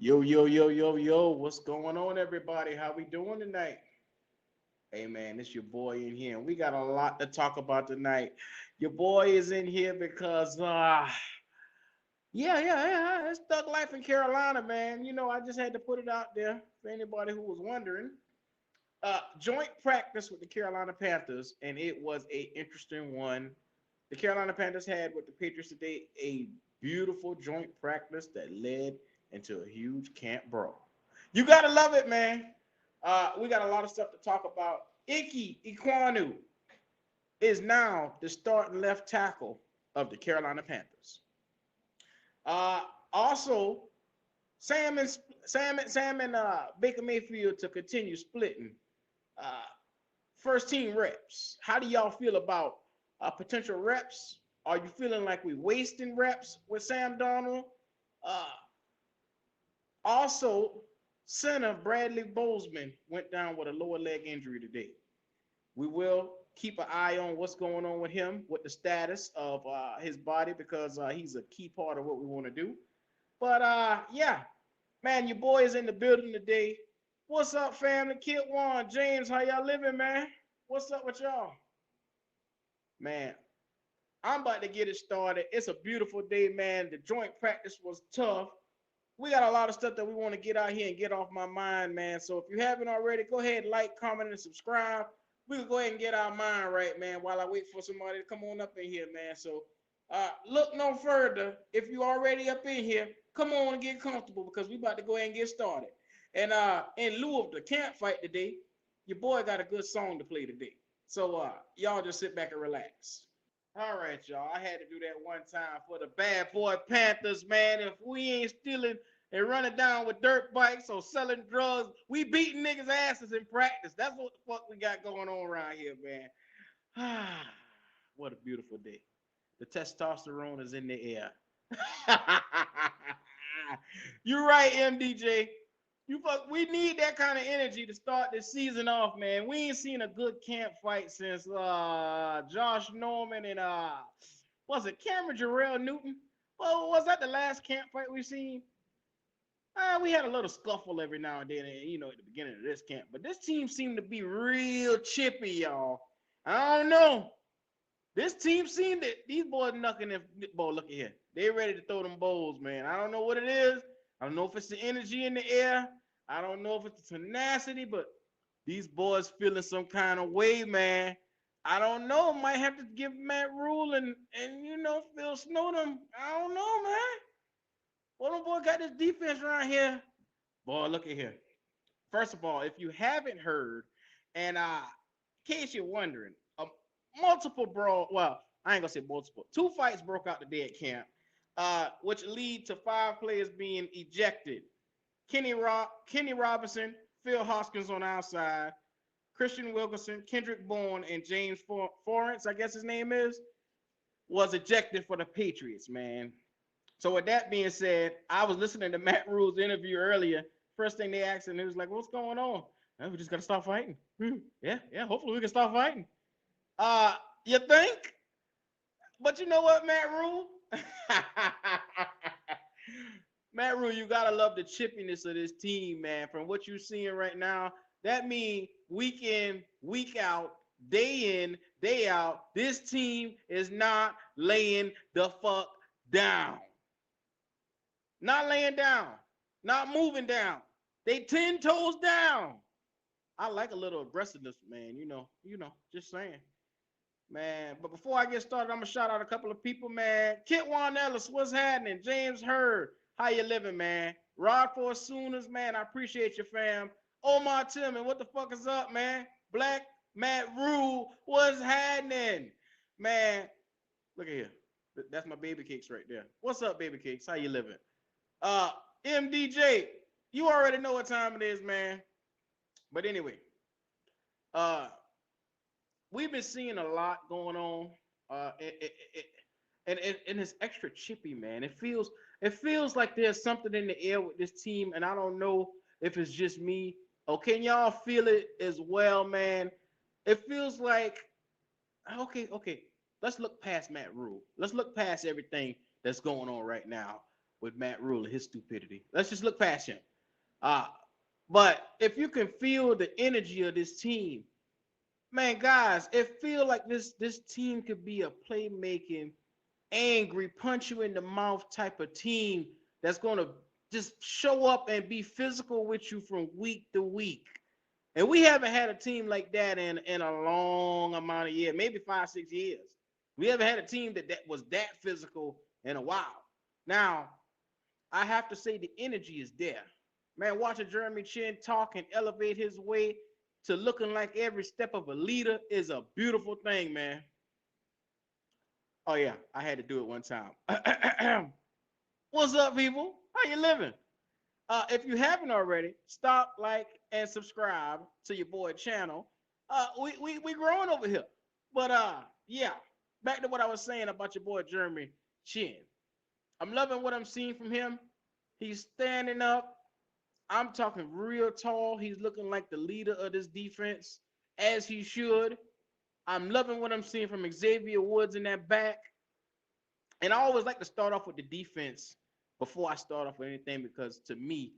Yo, yo, yo, yo, yo, what's going on, everybody? How we doing tonight? Hey, man, it's your boy in here, and we got a lot to talk about tonight. Your boy is in here because, it's thug life in Carolina, man. I just had to put it out there for anybody who was wondering. Joint practice with the Carolina Panthers, and it was a interesting one. The Carolina Panthers had with the Patriots today a beautiful joint practice that led into a huge camp brawl. You gotta love it, man. We got a lot of stuff to talk about. Ike Ikwanu is now the starting left tackle of the Carolina Panthers. Uh, Also, Sam and Baker Mayfield to continue splitting uh, first team reps. How do y'all feel about potential reps? Are you feeling like we wasting reps with Sam Donald? Uh, Also, center Bradley Bozeman went down with a lower leg injury today. We will keep an eye on what's going on with him, with the status of his body, because he's a key part of what we want to do. But yeah, man, your boy is in the building today. What's up, family? Kid Juan, James, how y'all living, man? What's up with y'all? Man, I'm about to get it started. It's a beautiful day, man. The joint practice was tough. We got a lot of stuff that we want to get out here and get off my mind, man. So if you haven't already, go ahead, like, comment, and subscribe. We can go ahead and get our mind right, man, while I wait for somebody to come on up in here, man. So look no further. If you already up in here, come on and get comfortable because we about to go ahead and get started. And in lieu of the camp fight today, your boy got a good song to play today. So y'all just sit back and relax. All right, y'all. I had to do that one time for the bad boy Panthers, man. If we ain't stealing and running down with dirt bikes or selling drugs, we beating niggas' asses in practice. That's what the fuck we got going on around here, man. What a beautiful day. The testosterone is in the air. You're right, MDJ. We need that kind of energy to start this season off, man. We ain't seen a good camp fight since Josh Norman and was it Cameron Jarrell Newton? Well, was that the last camp fight we seen? We had a little scuffle every now and then, at the beginning of this camp. But this team seemed to be real chippy, y'all. I don't know. This team seemed that these boys knucking it. Boy, look at here. They ready to throw them bowls, man. I don't know what it is. I don't know if it's the energy in the air. I don't know if it's the tenacity, but these boys feeling some kind of way, man. I don't know. Might have to give Matt Rhule and Phil Snowden. I don't know, man. Well, them boy got this defense around here. Boy, look at here. First of all, if you haven't heard, and in case you're wondering, multiple brawl. Well, I ain't gonna say multiple. Two fights broke out today at camp, which lead to 5 players being ejected. Kenny Robinson, Phil Hoskins on our side, Christian Wilkerson, Kendrick Bourne, and James Forrence, I guess his name is, was ejected for the Patriots, man. So with that being said, I was listening to Matt Rhule's interview earlier. First thing they asked him, he was like, "What's going on?" We just gotta stop fighting. Yeah. Hopefully we can stop fighting. You think? But you know what, Matt Rhule? Matt Rhule, you gotta love the chippiness of this team, man. From what you're seeing right now, that means week in, week out, day in, day out, this team is not laying the fuck down. Not laying down, not moving down. They 10 toes down. I like a little aggressiveness, man. Just saying. Man, but before I get started, I'm gonna shout out a couple of people, man. Kit Juan Ellis, what's happening? James Hurd, how you living, man? Rod for Sooners, man, I appreciate you, fam. Omar Tillman, what the fuck is up, man? Black Matt Rhule, what's happening? Man, look at here. That's my baby cakes right there. What's up, baby cakes? How you living? Uh, MDJ, you already know what time it is, man. But anyway, uh, we've been seeing a lot going on, and it's extra chippy, man. It feels like there's something in the air with this team, and I don't know if it's just me. Oh, can y'all feel it as well, man? It feels like okay. Let's look past Matt Rhule. Let's look past everything that's going on right now. with Matt Rhule and his stupidity. Let's just look past him. Uh, but if you can feel the energy of this team, man, guys, it feel like this team could be a playmaking, angry, punch you in the mouth type of team that's gonna just show up and be physical with you from week to week. And we haven't had a team like that in a long amount of years, maybe 5, 6 years. We haven't had a team that was that physical in a while. Now, I have to say the energy is there. Man, watching Jeremy Chin talk and elevate his way to looking like every step of a leader is a beautiful thing, man. Oh yeah, I had to do it one time. What's up, people? How you living? If you haven't already, stop, like, and subscribe to your boy channel. We growing over here. But yeah, back to what I was saying about your boy Jeremy Chin. I'm loving what I'm seeing from him. He's standing up. I'm talking real tall. He's looking like the leader of this defense, as he should. I'm loving what I'm seeing from Xavier Woods in that back. And I always like to start off with the defense before I start off with anything, because to me,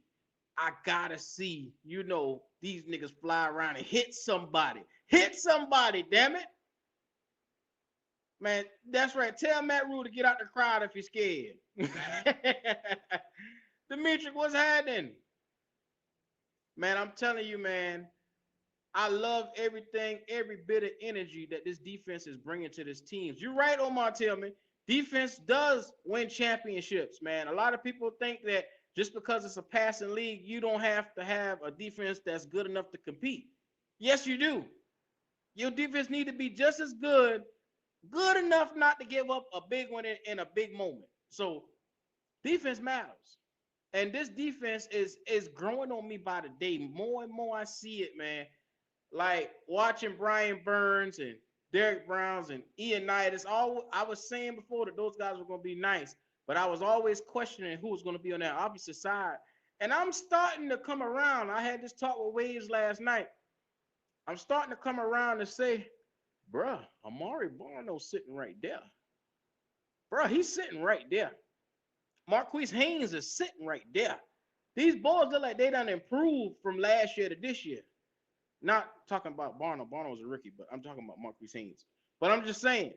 I gotta see, these niggas fly around and hit somebody. Hit somebody, damn it. Man, that's right. Tell Matt Rhule to get out the crowd if he's scared. Dimitri, what's happening? Man, I'm telling you, man, I love everything, every bit of energy that this defense is bringing to this team. You're right, Omar Tillman. Defense does win championships, man. A lot of people think that just because it's a passing league, you don't have to have a defense that's good enough to compete. Yes, you do. Your defense need to be just as good enough not to give up a big one in a big moment. So defense matters. And this defense is growing on me by the day. More and more I see it, man. Like watching Brian Burns and Derek Browns and Ianitis. I was saying before that those guys were going to be nice, but I was always questioning who was going to be on that opposite side. And I'm starting to come around. I had this talk with Waves last night. I'm starting to come around and say, bruh, Amari Barno's sitting right there. Bruh, he's sitting right there. Marquise Haynes is sitting right there. These boys look like they done improved from last year to this year. Not talking about Barno. Barno was a rookie, but I'm talking about Marquise Haynes. But I'm just saying,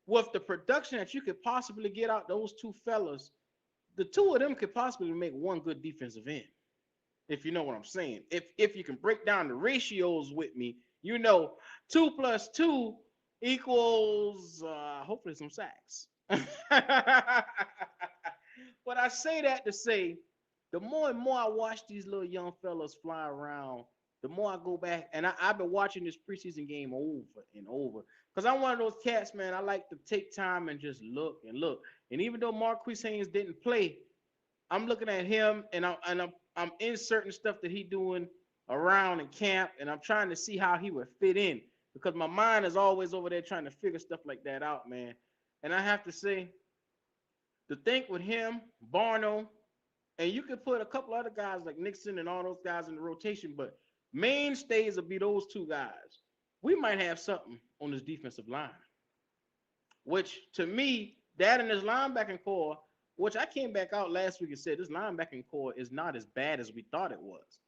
with the production that you could possibly get out those two fellas, the two of them could possibly make one good defensive end. If you know what I'm saying. If you can break down the ratios with me, 2 + 2 equals hopefully some sacks. But I say that to say, the more and more I watch these little young fellas fly around, the more I go back, and I've been watching this preseason game over and over, because I'm one of those cats, man. I like to take time and just look and look. And even though Marquise Haynes didn't play, I'm looking at him, and I'm inserting stuff that he's doing around in camp, and I'm trying to see how he would fit in, because my mind is always over there trying to figure stuff like that out, man. And I have to say, to think with him, Barno, and you could put a couple other guys like Nixon and all those guys in the rotation, but mainstays will be those two guys. We might have something on this defensive line, which to me, that and this linebacking core, which I came back out last week and said this linebacking core is not as bad as we thought it was.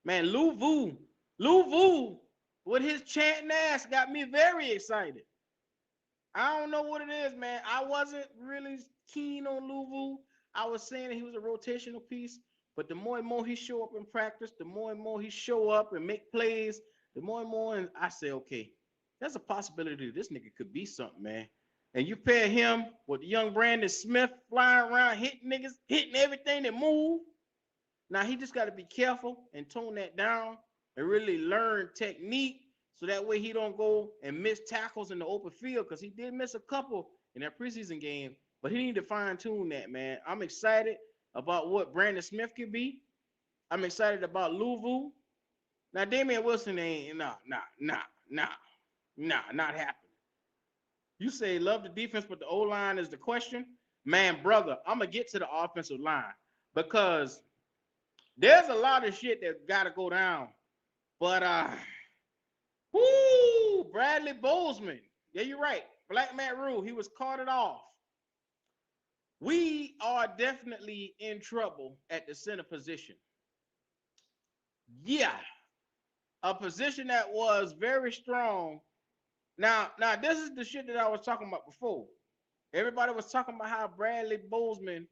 Man, Lou Vu, with his chanting ass got me very excited. I don't know what it is, man. I wasn't really keen on Lou Vu. I was saying that he was a rotational piece, but the more and more he show up in practice, the more and more he show up and make plays, the more and more, and I say, okay, there's a possibility this nigga could be something, man. And you pair him with young Brandon Smith flying around, hitting niggas, hitting everything that move. Now he just got to be careful and tone that down and really learn technique, so that way he don't go and miss tackles in the open field, because he did miss a couple in that preseason game, but he need to fine tune that, man. I'm excited about what Brandon Smith could be. I'm excited about Louvu. Now Damian Wilson ain't not happening. You say love the defense, but the O-line is the question. Man, brother, I'm gonna get to the offensive line, because there's a lot of shit that gotta go down. But Bradley Bozeman. Yeah, you're right. Black Matt Rhule, he was carted off. we are definitely in trouble at the center position. Yeah, a position that was very strong. Now this is the shit that I was talking about before. Everybody was talking about how Bradley Bozeman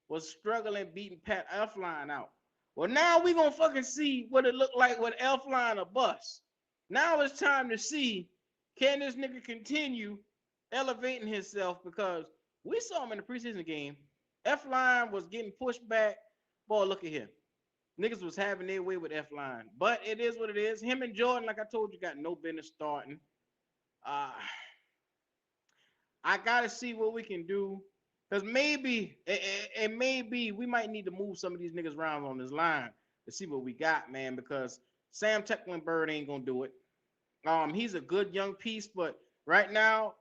was struggling beating Pat Elfline out. Well, now we gonna fucking see what it looked like with Elfline a bust. Now it's time to see, can this nigga continue elevating himself, because we saw him in the preseason game. Elfline was getting pushed back. Boy, look at him. Niggas was having their way with Elfline. But it is what it is. Him and Jordan, like I told you, got no business starting. Uh, I gotta see what we can do. Because maybe, and maybe we might need to move some of these niggas around on this line to see what we got, man. Because Sam Tecklenburg ain't gonna do it. He's a good young piece, but right now,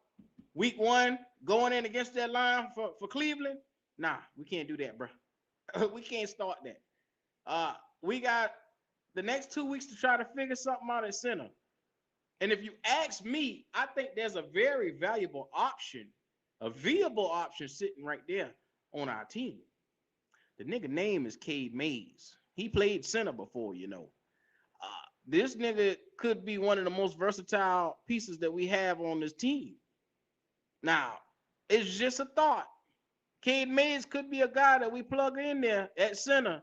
week one, going in against that line for Cleveland, nah, we can't do that, bro. We can't start that. We got the next 2 weeks to try to figure something out at center. And if you ask me, I think there's a very valuable option, a viable option sitting right there on our team. The nigga name is Cade Mays. He played center before, you know. This nigga could be one of the most versatile pieces that we have on this team. Now, it's just a thought. Cade Mays could be a guy that we plug in there at center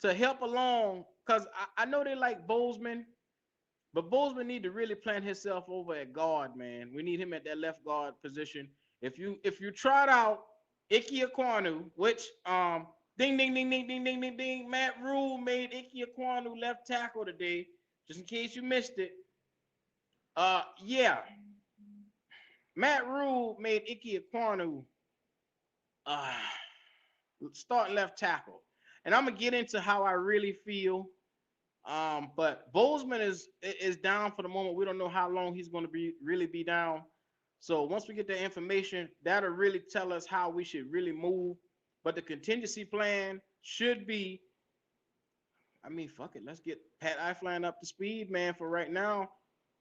to help along, because I know they like Bozeman. But Bozeman need to really plant himself over at guard, man. We need him at that left guard position. If you tried out Ike Ekwonu, which ding ding ding ding ding ding ding ding, Matt Rhule made Ike Ekwonu left tackle today, just in case you missed it. Yeah, Matt Rhule made Ike Ekwonu start left tackle, and I'm gonna get into how I really feel. But Bozeman is down for the moment. We don't know how long he's going to really be down. So once we get the information, that'll really tell us how we should really move. But the contingency plan should be, I mean, fuck it, let's get Pat Elfline up to speed, man, for right now.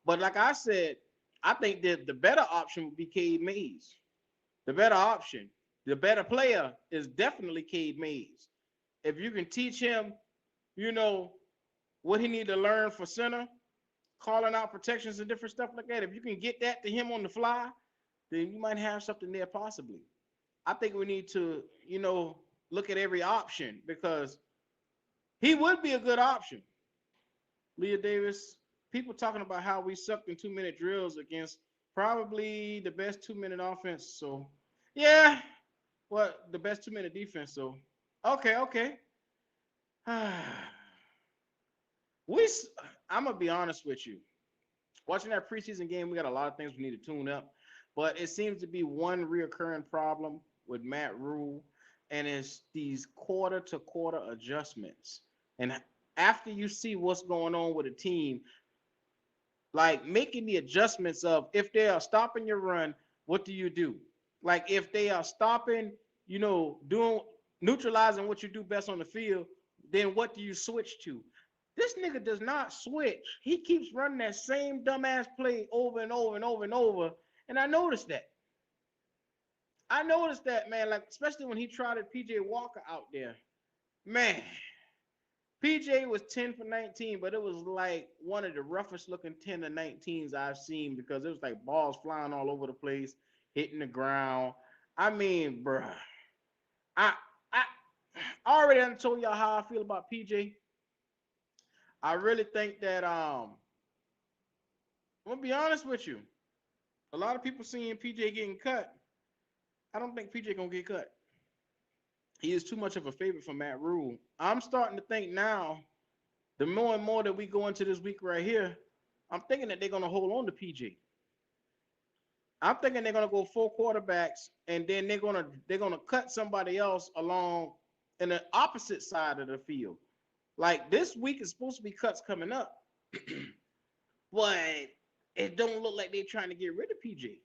But like I said, I think that the better option would be Cade Mays. The better option, the better player is definitely Cade Mays. If you can teach him, you know, what he need to learn for center, calling out protections and different stuff like that. If you can get that to him on the fly, then you might have something there possibly. I think we need to, you know, look at every option, because he would be a good option. Leah Davis, people talking about how we sucked in 2-minute drills against probably the best 2-minute offense. So, yeah, well, the best 2-minute defense. So, okay. I'm gonna be honest with you. Watching that preseason game, we got a lot of things we need to tune up, but it seems to be one reoccurring problem with Matt Rhule, and it's these quarter-to-quarter adjustments. And after you see what's going on with a team, like making the adjustments of, if they are stopping your run, what do you do? Like if they are stopping, you know, neutralizing what you do best on the field, then what do you switch to? This nigga does not switch. He keeps running that same dumbass play over and over and over and over. And I noticed that. Man. Like, especially when he trotted PJ Walker out there. Man, PJ was 10 for 19, but it was like one of the roughest looking 10 to 19s I've seen, because it was like balls flying all over the place, hitting the ground. I mean, bruh. I already done told y'all how I feel about PJ. I really think that I'm gonna be honest with you. A lot of people seeing PJ getting cut. I don't think PJ gonna get cut. He is too much of a favorite for Matt Rhule. I'm starting to think now, the more and more that we go into this week right here, I'm thinking that they're gonna hold on to PJ. I'm thinking they're gonna go 4 quarterbacks, and then they're gonna cut somebody else along in the opposite side of the field. Like, this week is supposed to be cuts coming up, but it don't look like they're trying to get rid of PJ.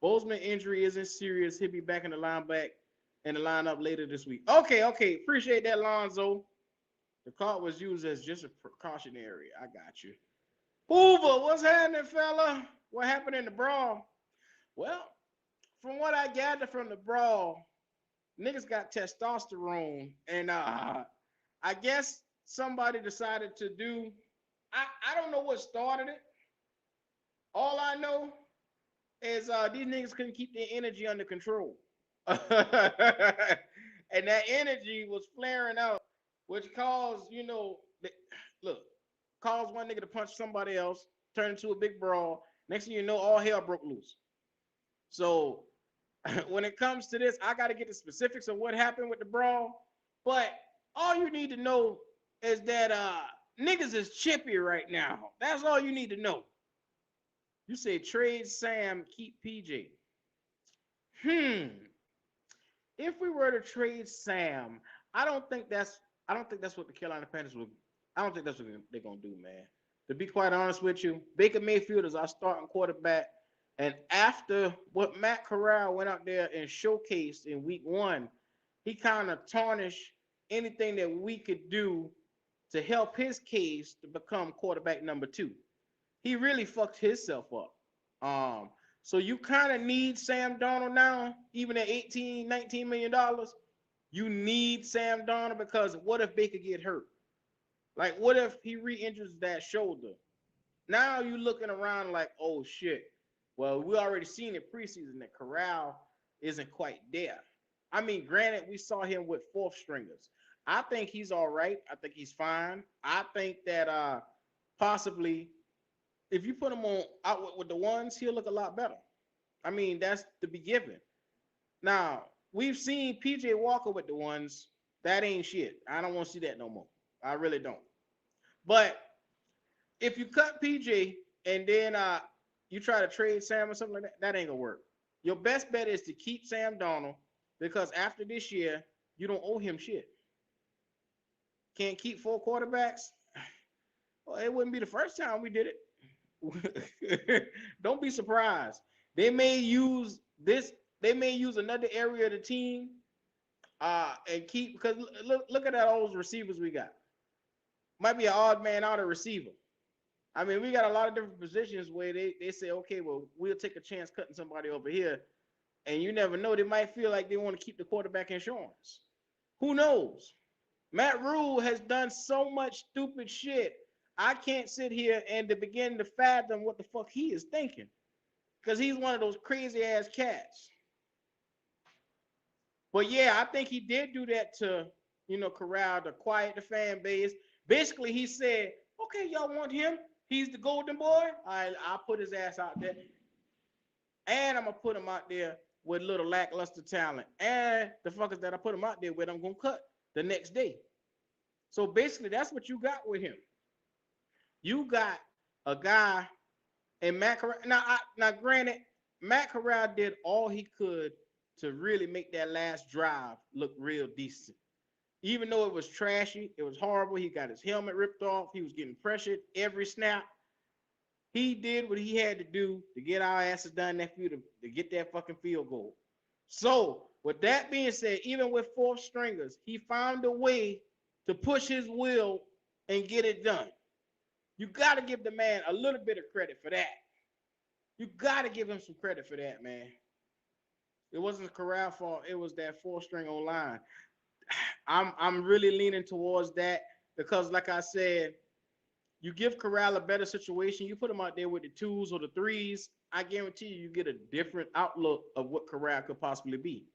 Bozeman injury isn't serious. He'll be back in the lineup later this week. Okay. Appreciate that, Lonzo. The card was used as just a precautionary. I got you. Hoover, what's happening, fella? What happened in the brawl? Well, from what I gather from the brawl, niggas got testosterone, and I guess somebody decided to do. I don't know what started it. All I know is these niggas couldn't keep their energy under control, and that energy was flaring out, which caused look, caused one nigga to punch somebody else, turn into a big brawl. Next thing you know, all hell broke loose. So when it comes to this, I got to get the specifics of what happened with the brawl. But all you need to know is that niggas is chippy right now. That's all you need to know. You say trade Sam, keep PJ. Hmm. If we were to trade Sam, I don't think that's I don't think that's what the Carolina Panthers will. I don't think that's what they're gonna do, man. To be quite honest with you, Baker Mayfield is our starting quarterback. And after what Matt Corral went out there and showcased in week one, he kind of tarnished anything that we could do to help his case to become quarterback number two. He really fucked himself up. Um, so you kind of need Sam Darnold now, even at 18, $19 million. You need Sam Darnold because what if Baker get hurt? Like, what if he re-injures that shoulder? Now you looking around like, oh shit. Well, we already seen it preseason that Corral isn't quite there. I mean, granted, we saw him with fourth stringers. I think he's all right. I think he's fine. I think that possibly if you put him on out with the ones, he'll look a lot better. I mean, that's to be given. Now, we've seen PJ Walker with the ones. That ain't shit. I don't want to see that no more. I really don't. But if you cut PJ and then you try to trade Sam or something like that, that ain't gonna work. Your best bet is to keep Sam Donald because after this year, you don't owe him shit. Can't keep four quarterbacks. Well, it wouldn't be the first time we did it. Don't be surprised. They may use this. They may use another area of the team and keep because look at all those receivers we got. Might be an odd man out of receiver. I mean, we got a lot of different positions where they say, okay, well, we'll take a chance cutting somebody over here. And you never know. They might feel like they want to keep the quarterback insurance. Who knows? Matt Rhule has done so much stupid shit. I can't sit here and to begin to fathom what the fuck he is thinking. Because he's one of those crazy ass cats. But yeah, I think he did do that to, Corral to quiet the fan base. Basically, he said, okay, y'all want him? He's the golden boy. I'll put his ass out there. And I'm going to put him out there with little lackluster talent. And the fuckers that I put him out there with, I'm going to cut the next day. So basically, that's what you got with him. You got a guy, and Matt Corral. Now, granted, Matt Corral did all he could to really make that last drive look real decent. Even though it was trashy, it was horrible. He got his helmet ripped off. He was getting pressured every snap. He did what he had to do to get our asses down that field to get that fucking field goal. So, with that being said, even with fourth stringers, he found a way to push his will and get it done. You got to give the man a little bit of credit for that. You got to give him some credit for that, man. It wasn't Corral fault. It was that fourth string on line. I'm really leaning towards that because, like I said, you give Corral a better situation. You put him out there with the twos or the threes. I guarantee you get a different outlook of what Corral could possibly be.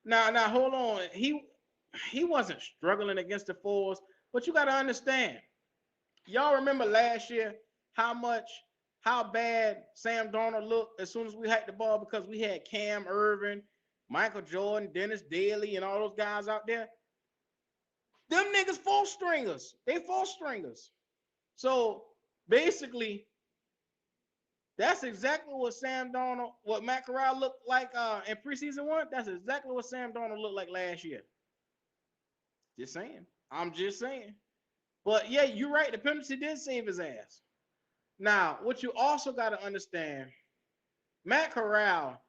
Now, hold on. He wasn't struggling against the fours, but you got to understand. Y'all remember last year how bad Sam Darnold looked as soon as we hiked the ball because we had Cam Irvin, Michael Jordan, Dennis Daly, and all those guys out there. Them niggas four stringers. They four stringers. So basically, that's exactly what what Matt Corral looked like in preseason one. That's exactly what Sam Darnold looked like last year. Just saying. I'm just saying. But yeah, you're right. The penalty did save his ass. Now, what you also got to understand, Matt Corral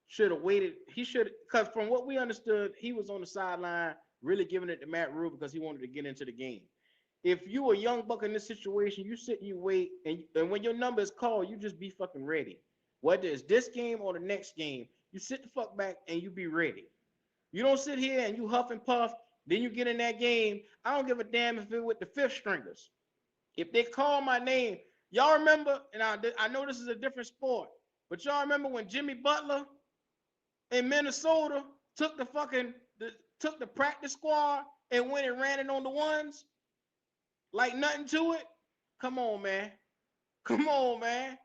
should have waited. He should, because from what we understood, he was on the sideline really giving it to Matt Rhule because he wanted to get into the game. if you a young buck in this situation, you sit and you wait, and when your number is called, you just be fucking ready. Whether it's this game or the next game, you sit the fuck back and you be ready. You don't sit here and you huff and puff, then you get in that game. I don't give a damn if it's with the fifth stringers. If they call my name, y'all remember, and I know this is a different sport, but y'all remember when Jimmy Butler in Minnesota took the practice squad and went and ran it on the ones like nothing to it? Come on, man. Come on, man.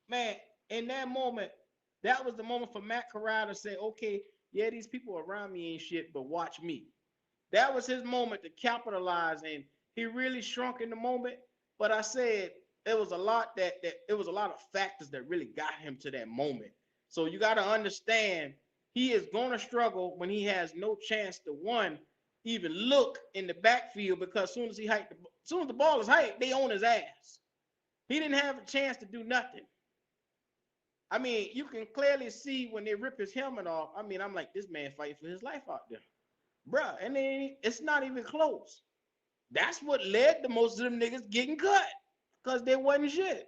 Man, in that moment, that was the moment for Matt Corral to say, okay, yeah, these people around me ain't shit, but watch me. That was his moment to capitalize, and he really shrunk in the moment. But I said it was a lot it was a lot of factors that really got him to that moment. So you got to understand he is going to struggle when he has no chance to even look in the backfield, because as soon as the ball is hiked, they own his ass. He didn't have a chance to do nothing. I mean, you can clearly see when they rip his helmet off. I mean, I'm like, this man fighting for his life out there, bruh. And then it's not even close. That's what led to most of them niggas getting cut, because they wasn't shit.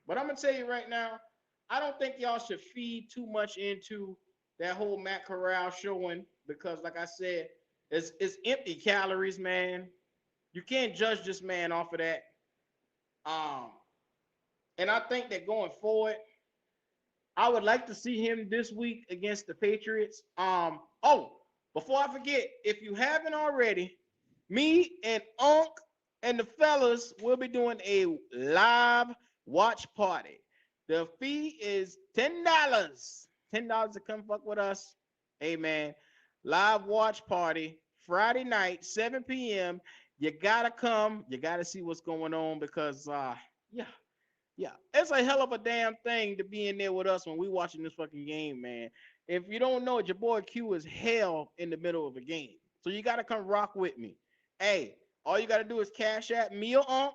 But I'm gonna tell you right now, I don't think y'all should feed too much into that whole Matt Corral showing, because, like I said, it's empty calories, man. You can't judge this man off of that. And I think that going forward, I would like to see him this week against the Patriots. Oh, before I forget, if you haven't already, me and Unc and the fellas will be doing a live watch party. The fee is $10. $10 to come fuck with us. Hey, man. Live watch party Friday night, 7 p.m. You gotta come. You gotta see what's going on, because yeah, it's a hell of a damn thing to be in there with us when we watching this fucking game, man. If you don't know it, your boy Q is hell in the middle of a game. So you got to come rock with me. Hey, all you got to do is cash at me or Unc,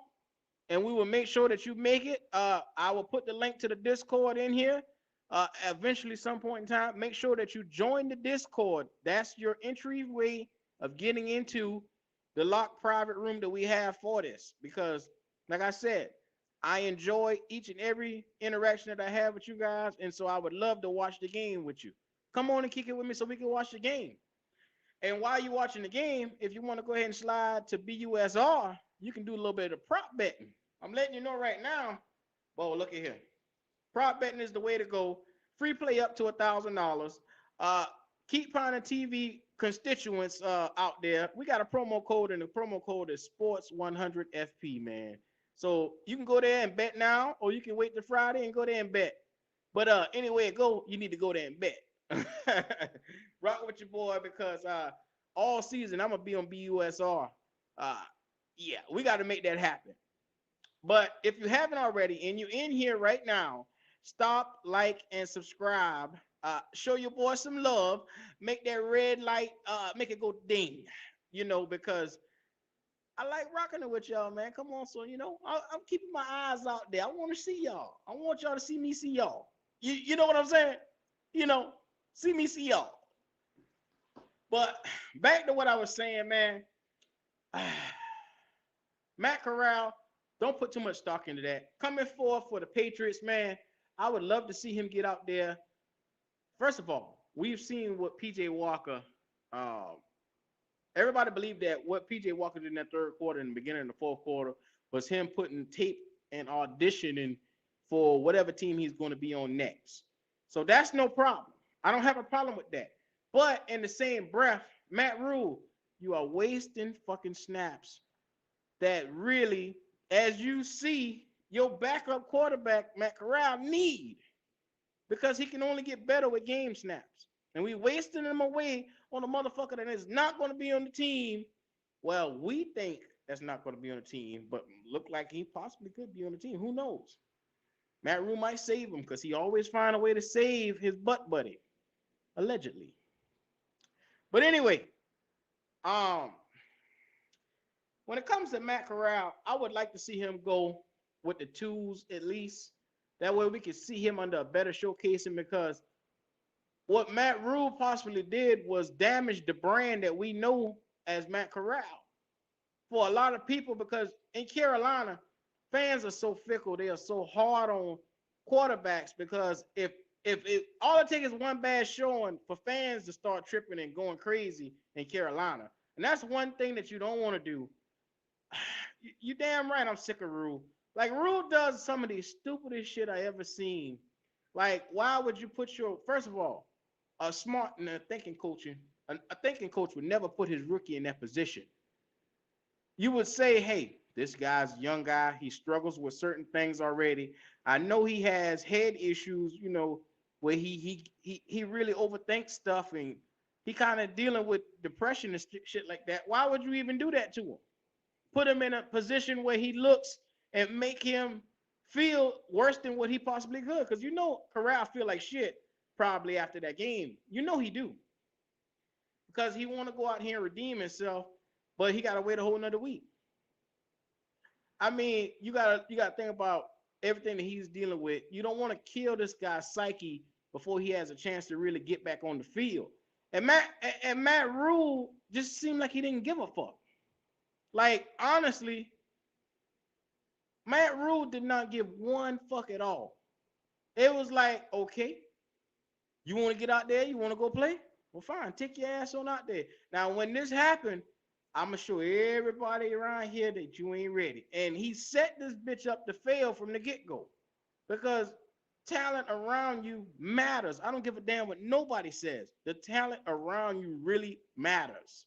and we will make sure that you make it. I will put the link to the Discord in here. Eventually, some point in time, make sure that you join the Discord. That's your entryway of getting into the locked private room that we have for this. Because, like I said, I enjoy each and every interaction that I have with you guys, and so I would love to watch the game with you. Come on and kick it with me so we can watch the game. And while you're watching the game, if you want to go ahead and slide to BUSR, you can do a little bit of prop betting. I'm letting you know right now. Whoa, look at here. Prop betting is the way to go. Free play up to $1,000. Keep finding TV constituents out there. We got a promo code, and the promo code is Sports100FP, man. So you can go there and bet now, or you can wait till Friday and go there and bet. But anyway it go, you need to go there and bet. Rock with your boy, because all season I'm gonna be on BUSR. Yeah, we got to make that happen. But if you haven't already and you're in here right now, stop, like, and subscribe. Show your boy some love. Make that red light, make it go ding. Because I like rocking it with y'all, man. Come on, so I'm keeping my eyes out there. I want to see y'all. I want y'all to see me see y'all. You know what I'm saying? See me see y'all. But back to what I was saying, man. Matt Corral, don't put too much stock into that. Coming forth for the Patriots, man, I would love to see him get out there. First of all, we've seen what P.J. Walker, everybody believed that what P.J. Walker did in that third quarter and the beginning of the fourth quarter was him putting tape and auditioning for whatever team he's going to be on next. So that's no problem. I don't have a problem with that. But in the same breath, Matt Rhule, you are wasting fucking snaps that really, as you see, your backup quarterback, Matt Corral, need. Because he can only get better with game snaps. And we wasting him away on a motherfucker that is not going to be on the team. Well, we think that's not going to be on the team, but look like he possibly could be on the team. Who knows? Matt Rhule might save him, because he always find a way to save his butt buddy. Allegedly. But anyway, when it comes to Matt Corral, I would like to see him go with the twos at least. That way we can see him under a better showcasing, because what Matt Rhule possibly did was damage the brand that we know as Matt Corral. for a lot of people because in Carolina, fans are so fickle. They are so hard on quarterbacks because if it all it takes is one bad showing for fans to start tripping and going crazy in Carolina. And that's one thing that you don't want to do. You damn right I'm sick of Rhule. Like Rhule does some of the stupidest shit I ever seen. Like, why would you put your first of all, a smart and a thinking coach, a thinking coach would never put his rookie in that position. You would say, hey, this guy's a young guy. He struggles with certain things already. I know he has head issues, where he really overthinks stuff and he kind of dealing with depression and shit like that. Why would you even do that to him? Put him in a position where he looks and make him feel worse than what he possibly could. Because Corral feel like shit probably after that game. He do. Because he want to go out here and redeem himself, but he got to wait a whole another week. I mean, you gotta think about everything that he's dealing with. You don't want to kill this guy's psyche before he has a chance to really get back on the field. And Matt Rhule just seemed like he didn't give a fuck. Like, honestly, Matt Rhule did not give one fuck at all. It was like, okay, you want to get out there? You want to go play? Well, fine, take your ass on out there. Now, when this happened, I'm going to show everybody around here that you ain't ready. And he set this bitch up to fail from the get-go. Because talent around you matters. I don't give a damn what nobody says. The talent around you really matters.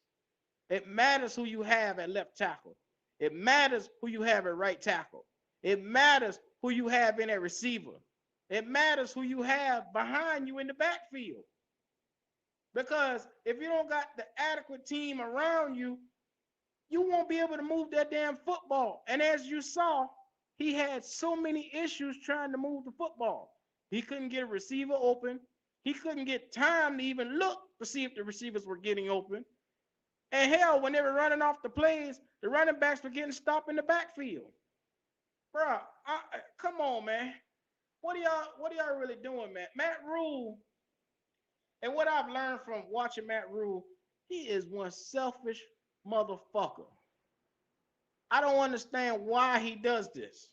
It matters who you have at left tackle. It matters who you have at right tackle. It matters who you have in a receiver. It matters who you have behind you in the backfield. Because if you don't got the adequate team around you, you won't be able to move that damn football. And as you saw, he had so many issues trying to move the football. He couldn't get a receiver open. He couldn't get time to even look to see if the receivers were getting open. And hell, when they were running off the plays, the running backs were getting stopped in the backfield. Bro, come on, man. What are y'all really doing, man? Matt Rhule, and what I've learned from watching Matt Rhule, he is one selfish motherfucker. I don't understand why he does this.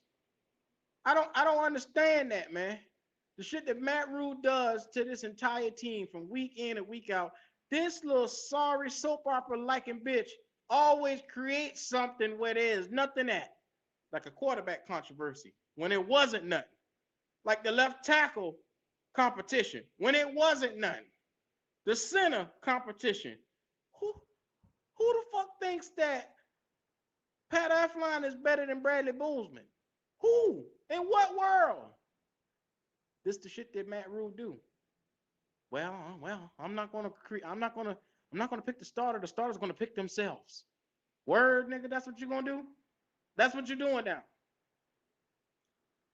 I don't understand that, man. The shit that Matt Rhule does to this entire team from week in and week out. This little sorry soap opera liking bitch always creates something where there's nothing at. Like a quarterback controversy when it wasn't nothing. Like the left tackle competition when it wasn't nothing. The center competition. Who the fuck thinks that Pat Elflein is better than Bradley Bozeman? Who? In what world? This the shit that Matt Rhule do. Well, I'm not gonna pick the starter. The starter's gonna pick themselves. Word, nigga, that's what you're gonna do? That's what you're doing now.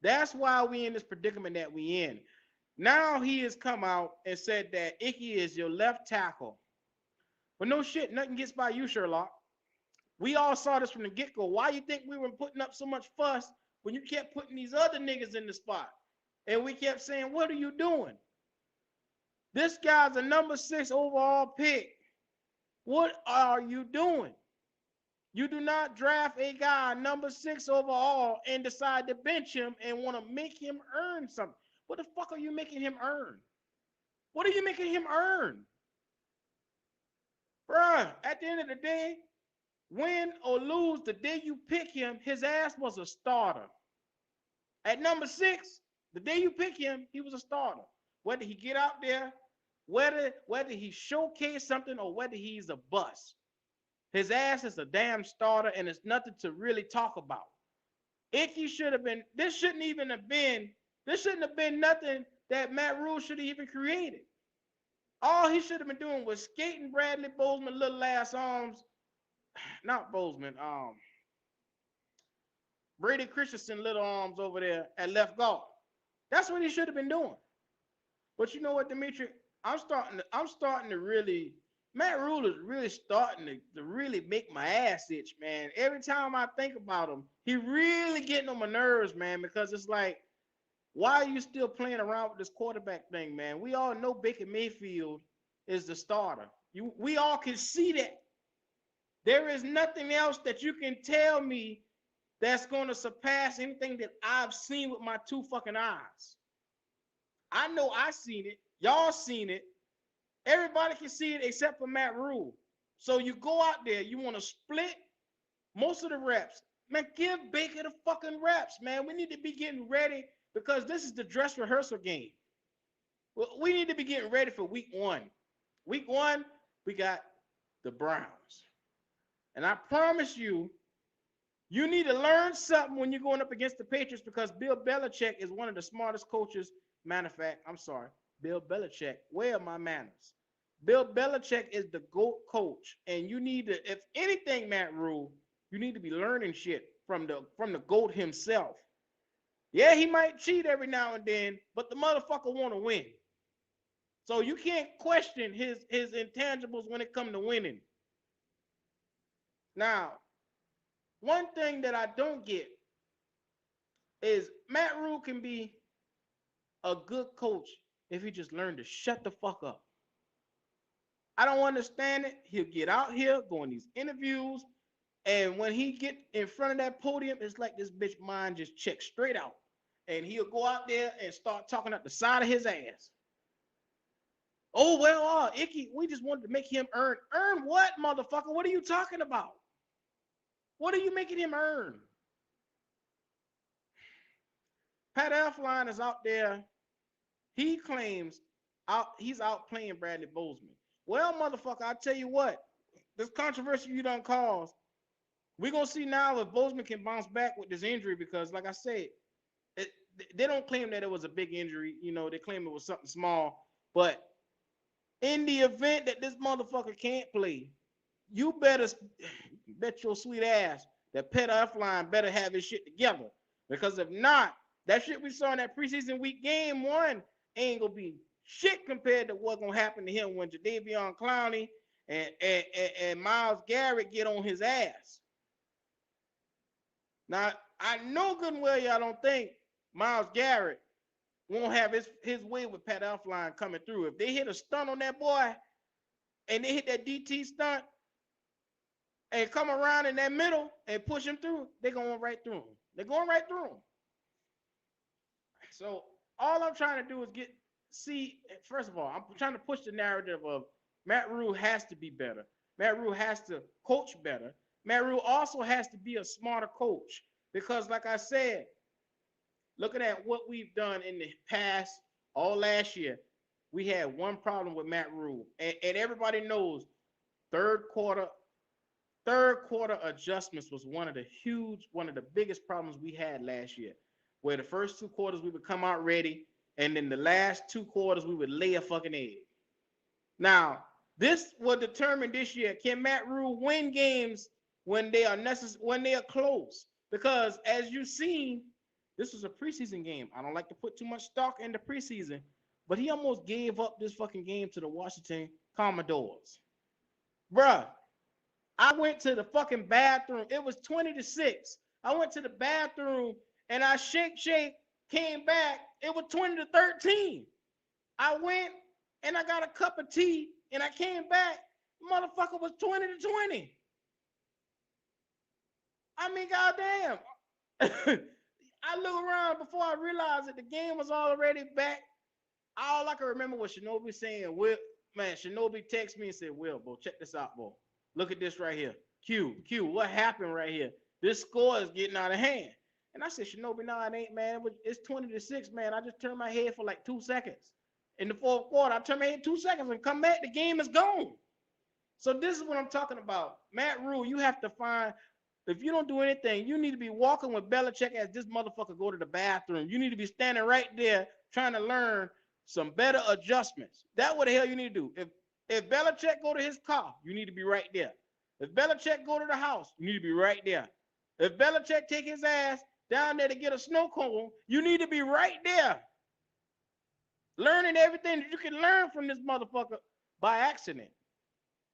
That's why we in this predicament that we in. Now he has come out and said that Icky is your left tackle. But no shit, nothing gets by you, Sherlock. We all saw this from the get-go. Why you think we were putting up so much fuss when you kept putting these other niggas in the spot? And we kept saying, what are you doing? This guy's a number 6 overall pick. What are you doing? You do not draft a guy number 6 overall and decide to bench him and want to make him earn something. What the fuck are you making him earn? What are you making him earn? Bruh, at the end of the day, win or lose, the day you pick him, his ass was a starter. At number 6, the day you pick him, he was a starter. Whether he get out there, whether he showcase something or whether he's a bust. His ass is a damn starter and it's nothing to really talk about. Icky should have been, this shouldn't have been nothing that Matt Rhule should have even created. All he should have been doing was skating Bradley Bozeman little ass arms. Not Bozeman, Brady Christensen little arms over there at left guard. That's what he should have been doing. But you know what, Dimitri? I'm starting to really, Matt Rhule is really starting to really make my ass itch, man. Every time I think about him, he really getting on my nerves, man, because it's like, why are you still playing around with this quarterback thing, man? We all know Baker Mayfield is the starter. We all can see that. There is nothing else that you can tell me that's going to surpass anything that I've seen with my two fucking eyes. I know I seen it. Y'all seen it. Everybody can see it except for Matt Rhule. So you go out there, you want to split most of the reps. Man, give Baker the fucking reps, man. We need to be getting ready because this is the dress rehearsal game. We need to be getting ready for week 1. Week 1, we got the Browns. And I promise you, you need to learn something when you're going up against the Patriots because Bill Belichick is one of the smartest coaches. Matter of fact, I'm sorry, Bill Belichick. Where are my manners? Bill Belichick is the GOAT coach. And you need to, if anything, Matt Rhule, you need to be learning shit from the GOAT himself. Yeah, he might cheat every now and then, but the motherfucker want to win. So you can't question his intangibles when it comes to winning. Now, one thing that I don't get is Matt Rhule can be a good coach if he just learned to shut the fuck up. I don't understand it. He'll get out here, go in these interviews, and when he get in front of that podium, it's like this bitch mind just checks straight out. And he'll go out there and start talking at the side of his ass. Oh, well, Icky, we just wanted to make him earn. Earn what, motherfucker? What are you talking about? What are you making him earn? Pat Elflein is out there. He claims he's out playing Bradley Bozeman. Well, motherfucker, I tell you what, this controversy you done caused, we're going to see now if Bozeman can bounce back with this injury because, like I said, they don't claim that it was a big injury. You know, they claim it was something small. But in the event that this motherfucker can't play, you better bet your sweet ass that Pat Elflein better have his shit together. Because if not, that shit we saw in that preseason week game 1 ain't going to be shit compared to what's going to happen to him when Jadeveon Clowney and Myles Garrett get on his ass. Now, I know good and well y'all don't think Myles Garrett won't have his way with Pat Elflein coming through. If they hit a stunt on that boy and they hit that DT stunt and come around in that middle and push him through, they're going right through him. They're going right through him. So all I'm trying to do is first of all, I'm trying to push the narrative of Matt Rhule has to be better. Matt Rhule has to coach better. Matt Rhule also has to be a smarter coach because, like I said, looking at what we've done in the past, all last year, we had one problem with Matt Rhule. And everybody knows third quarter adjustments was one of the biggest problems we had last year, where the first 2 quarters we would come out ready, and then the last 2 quarters we would lay a fucking egg. Now, this will determine this year, can Matt Rhule win games when they are close? Because as you've seen, this was a preseason game. I don't like to put too much stock in the preseason, but he almost gave up this fucking game to the Washington Commodores. Bruh, I went to the fucking bathroom. It was 20-6. I went to the bathroom and I shake, came back. It was 20-13. I went and I got a cup of tea and I came back. Motherfucker was 20-20. I mean, goddamn. I look around before I realized that the game was already back. All I can remember was Shinobi saying, Shinobi texted me and said, Will, bro, check this out, bro. Look at this right here. Q, what happened right here? This score is getting out of hand. And I said, Shinobi, no, it ain't, man. It's 20-6, man. I just turned my head for like 2 seconds. In the fourth quarter, I turned my head 2 seconds and come back. The game is gone. So this is what I'm talking about. Matt Rhule, you have to find, if you don't do anything, you need to be walking with Belichick as this motherfucker go to the bathroom. You need to be standing right there trying to learn some better adjustments. That's what the hell you need to do. If Belichick go to his car, you need to be right there. If Belichick go to the house, you need to be right there. If Belichick take his ass down there to get a snow cone, you need to be right there. Learning everything that you can learn from this motherfucker by accident.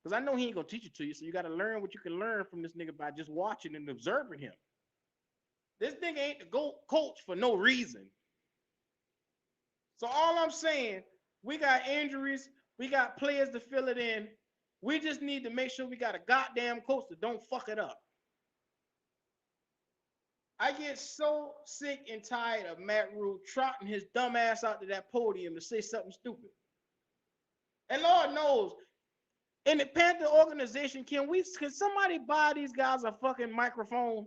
Because I know he ain't going to teach it to you, so you got to learn what you can learn from this nigga by just watching and observing him. This nigga ain't the GOAT coach for no reason. So all I'm saying, we got injuries. We got players to fill it in. We just need to make sure we got a goddamn coach that don't fuck it up. I get so sick and tired of Matt Rhule trotting his dumb ass out to that podium to say something stupid. And Lord knows, in the Panther organization, can somebody buy these guys a fucking microphone?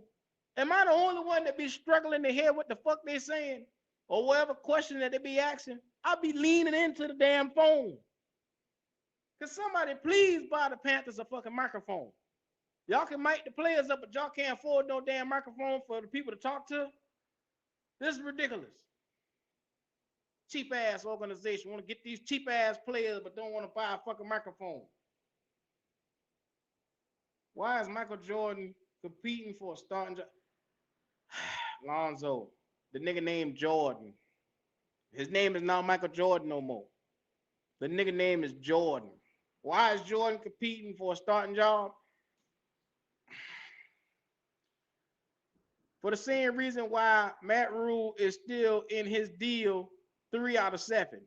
Am I the only one that be struggling to hear what the fuck they saying? Or whatever question that they be asking? I'll be leaning into the damn phone. Can somebody please buy the Panthers a fucking microphone? Y'all can mic the players up, but y'all can't afford no damn microphone for the people to talk to. This is ridiculous. Cheap ass organization want to get these cheap ass players, but don't want to buy a fucking microphone. Why is Michael Jordan competing for a starting job? Lonzo, the nigga named Jordan. His name is not Michael Jordan no more. The nigga name is Jordan. Why is Jordan competing for a starting job? For the same reason why Matt Rhule is still in his deal 3 out of 7.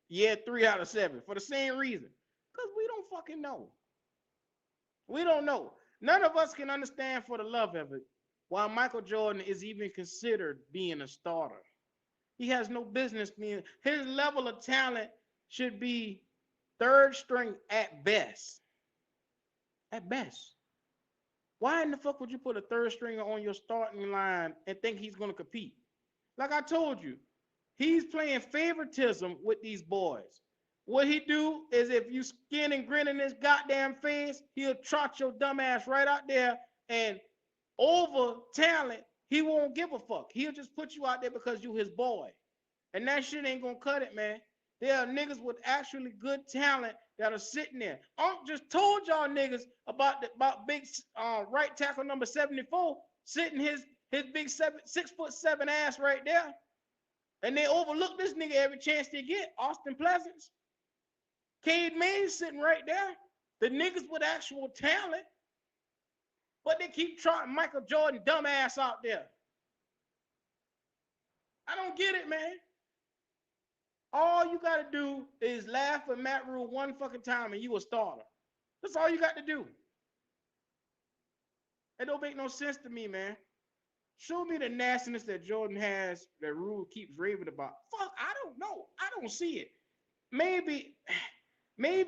Yeah, 3 out of 7. For the same reason. Because we don't fucking know. We don't know. None of us can understand for the love of it why Michael Jordan is even considered being a starter. He has no business being. His level of talent should be 3rd string at best. At best. Why in the fuck would you put a 3rd stringer on your starting line and think he's going to compete? Like I told you, he's playing favoritism with these boys. What he do is if you skin and grin in his goddamn face, he'll trot your dumb ass right out there, and over talent, he won't give a fuck. He'll just put you out there because you his boy. And that shit ain't gonna cut it, man. There are niggas with actually good talent that are sitting there. Unc just told y'all niggas about big right tackle number 74 sitting his big 6'7" ass right there. And they overlook this nigga every chance they get. Austin Pleasance. Cade Mays sitting right there. The niggas with actual talent. But they keep trotting Michael Jordan dumbass out there. I don't get it, man. All you got to do is laugh at Matt Rhule one fucking time and you a starter. That's all you got to do. It don't make no sense to me, man. Show me the nastiness that Jordan has that Rhule keeps raving about. Fuck, I don't know. I don't see it. Maybe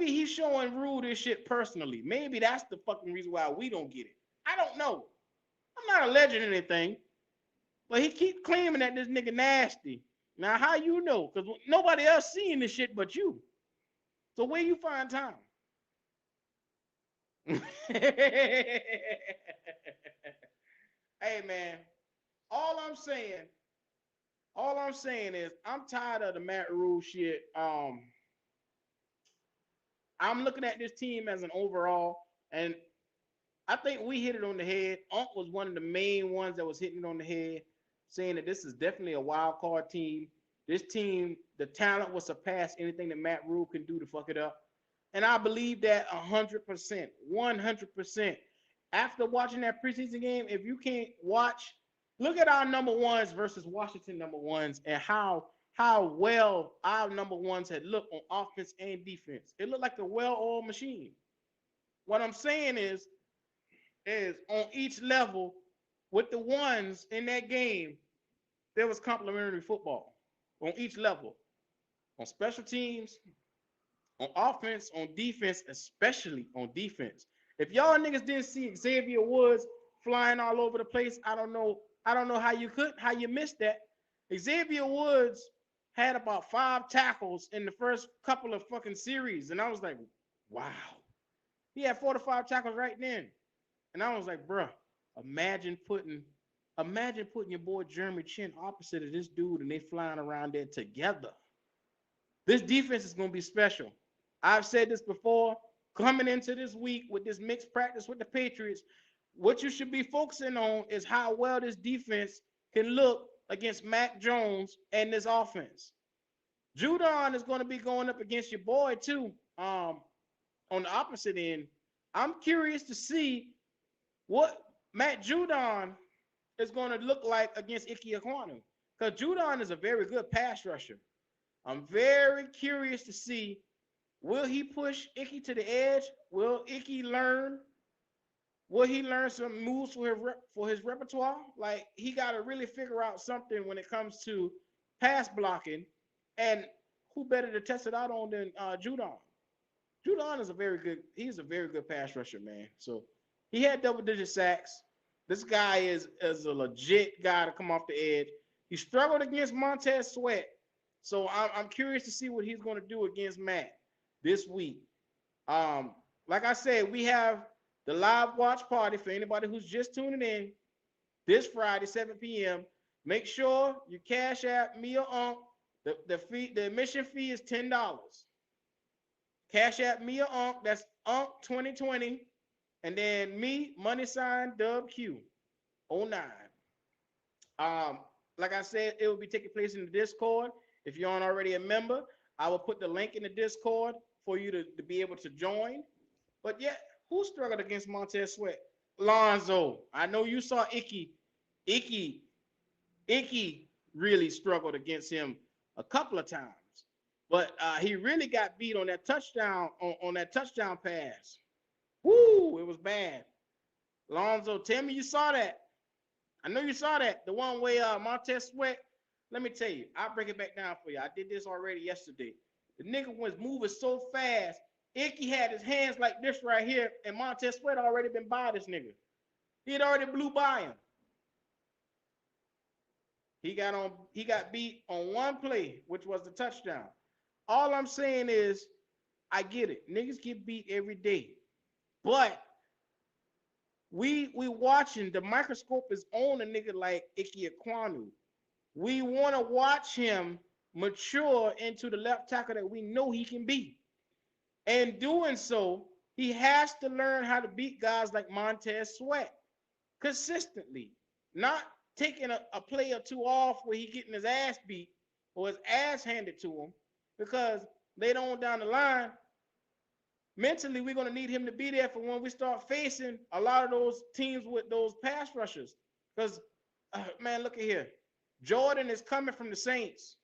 he's showing Rhule this shit personally. Maybe that's the fucking reason why we don't get it. I don't know. I'm not alleging anything. But he keep claiming that this nigga nasty. Now, how you know? Because nobody else seeing this shit but you. So where you find time? Hey, man. All I'm saying is I'm tired of the Matt Rhule shit. I'm looking at this team as an overall, and I think we hit it on the head. Unc was one of the main ones that was hitting it on the head, saying that this is definitely a wild card team. This team, the talent will surpass anything that Matt Rhule can do to fuck it up. And I believe that 100%, 100%. After watching that preseason game, if you can't watch, look at our number ones versus Washington number ones and how well our number ones had looked on offense and defense. It looked like a well-oiled machine. What I'm saying is on each level with the ones in that game, there was complimentary football on each level. On special teams, on offense, on defense, especially on defense. If y'all niggas didn't see Xavier Woods flying all over the place, I don't know how you missed that. Xavier Woods had about 5 tackles in the first couple of fucking series, and I was like, wow. He had 4 to 5 tackles right then. And I was like, bruh, imagine putting your boy Jeremy Chin opposite of this dude and they flying around there together. This defense is going to be special. I've said this before, coming into this week with this mixed practice with the Patriots, what you should be focusing on is how well this defense can look against Mac Jones and this offense. Judon is going to be going up against your boy too, on the opposite end. I'm curious to see what Matt Judon is going to look like against Ike Ekwonu, because Judon is a very good pass rusher. I'm very curious to see Will he push Icky to the edge? Will Icky learn? Will he learn some moves for his repertoire? Like he got to really figure out something when it comes to pass blocking. And who better to test it out on than Judon? Judon is a very good. He's a very good pass rusher, man. So he had double-digit sacks. This guy is a legit guy to come off the edge. He struggled against Montez Sweat, so I'm curious to see what he's going to do against Matt this week. Um, like I said, we have the live watch party for anybody who's just tuning in this Friday, 7 p.m. Make sure you cash out me or Unc. The admission fee is $10. Cash app me or Unc. That's Unc 2020. And then me, money sign Dub Q 09. Um, like I said, it will be taking place in the Discord. If you aren't already a member, I will put the link in the Discord for you to be able to join. But yeah, who struggled against Montez Sweat? Lonzo. I know you saw Icky. Icky. Icky really struggled against him a couple of times. But he really got beat on that touchdown on that touchdown pass. Woo, it was bad. Lonzo, tell me you saw that. I know you saw that. The one way Montez Sweat. Let me tell you, I'll break it back down for you. I did this already yesterday. The nigga was moving so fast. Icky had his hands like this right here, and Montez Sweat already been by this nigga. He had already blew by him. He got beat on one play, which was the touchdown. All I'm saying is, I get it. Niggas get beat every day. But we watching, the microscope is on a nigga like Ike Ekwonu. We want to watch him mature into the left tackle that we know he can be. And doing so, he has to learn how to beat guys like Montez Sweat consistently. Not taking a play or two off where he getting his ass beat or his ass handed to him, because later on down the line, mentally, we're going to need him to be there for when we start facing a lot of those teams with those pass rushers. Because, man, look at here. Jordan is coming from the Saints.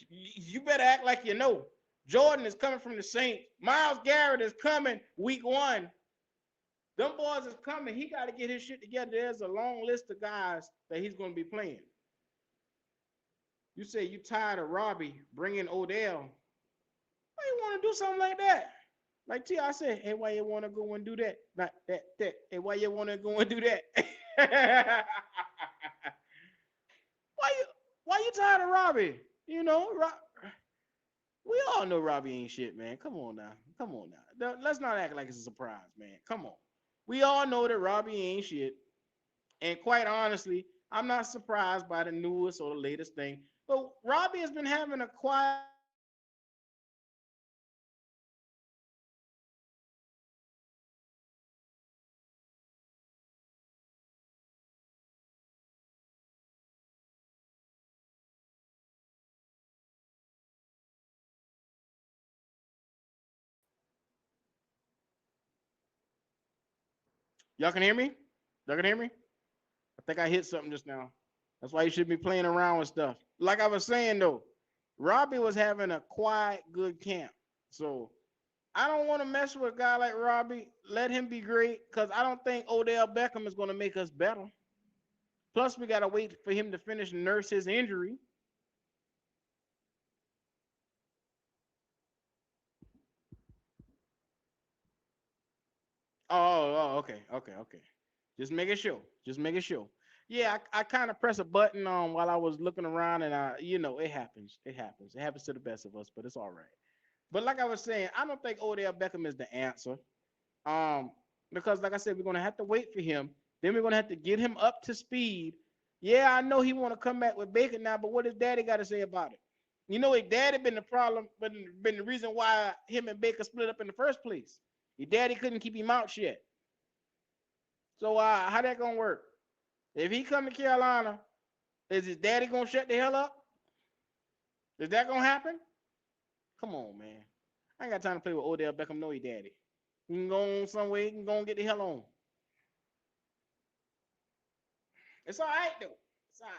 You better act like you know. Jordan is coming from the Saints. Myles Garrett is coming week 1. Them boys is coming. He got to get his shit together. There's a long list of guys that he's going to be playing. You say you tired of Robbie bringing Odell. Why you want to do something like that? Like T.I. said, hey, why you want to go and do that? Not that. Hey, why you want to go and do that? why you tired of Robbie? You know, we all know Robbie ain't shit, man. Come on now. Let's not act like it's a surprise, man. Come on. We all know that Robbie ain't shit. And quite honestly, I'm not surprised by the newest or the latest thing. But Robbie has been having a quiet. Y'all can hear me? Y'all can hear me? I think I hit something just now. That's why you should be playing around with stuff. Like I was saying though, Robbie was having a quiet, good camp. So I don't want to mess with a guy like Robbie. Let him be great, because I don't think Odell Beckham is going to make us better. Plus, we got to wait for him to finish and nurse his injury. Okay. Just make it show. Just make it show. Yeah, I kind of press a button on while I was looking around, and it happens. It happens. It happens to the best of us, but it's all right. But like I was saying, I don't think Odell Beckham is the answer. Um, because like I said, we're gonna have to wait for him. Then we're gonna have to get him up to speed. Yeah, I know he want to come back with Baker now, but what does Daddy got to say about it? You know, his daddy been the problem, but been the reason why him and Baker split up in the first place. Your daddy couldn't keep him out yet. So how that gonna work? If he come to Carolina, is his daddy gonna shut the hell up? Is that gonna happen? Come on, man. I ain't got time to play with Odell Beckham. No, he daddy. You can go on somewhere. You can go and get the hell on. It's all right though. It's all right.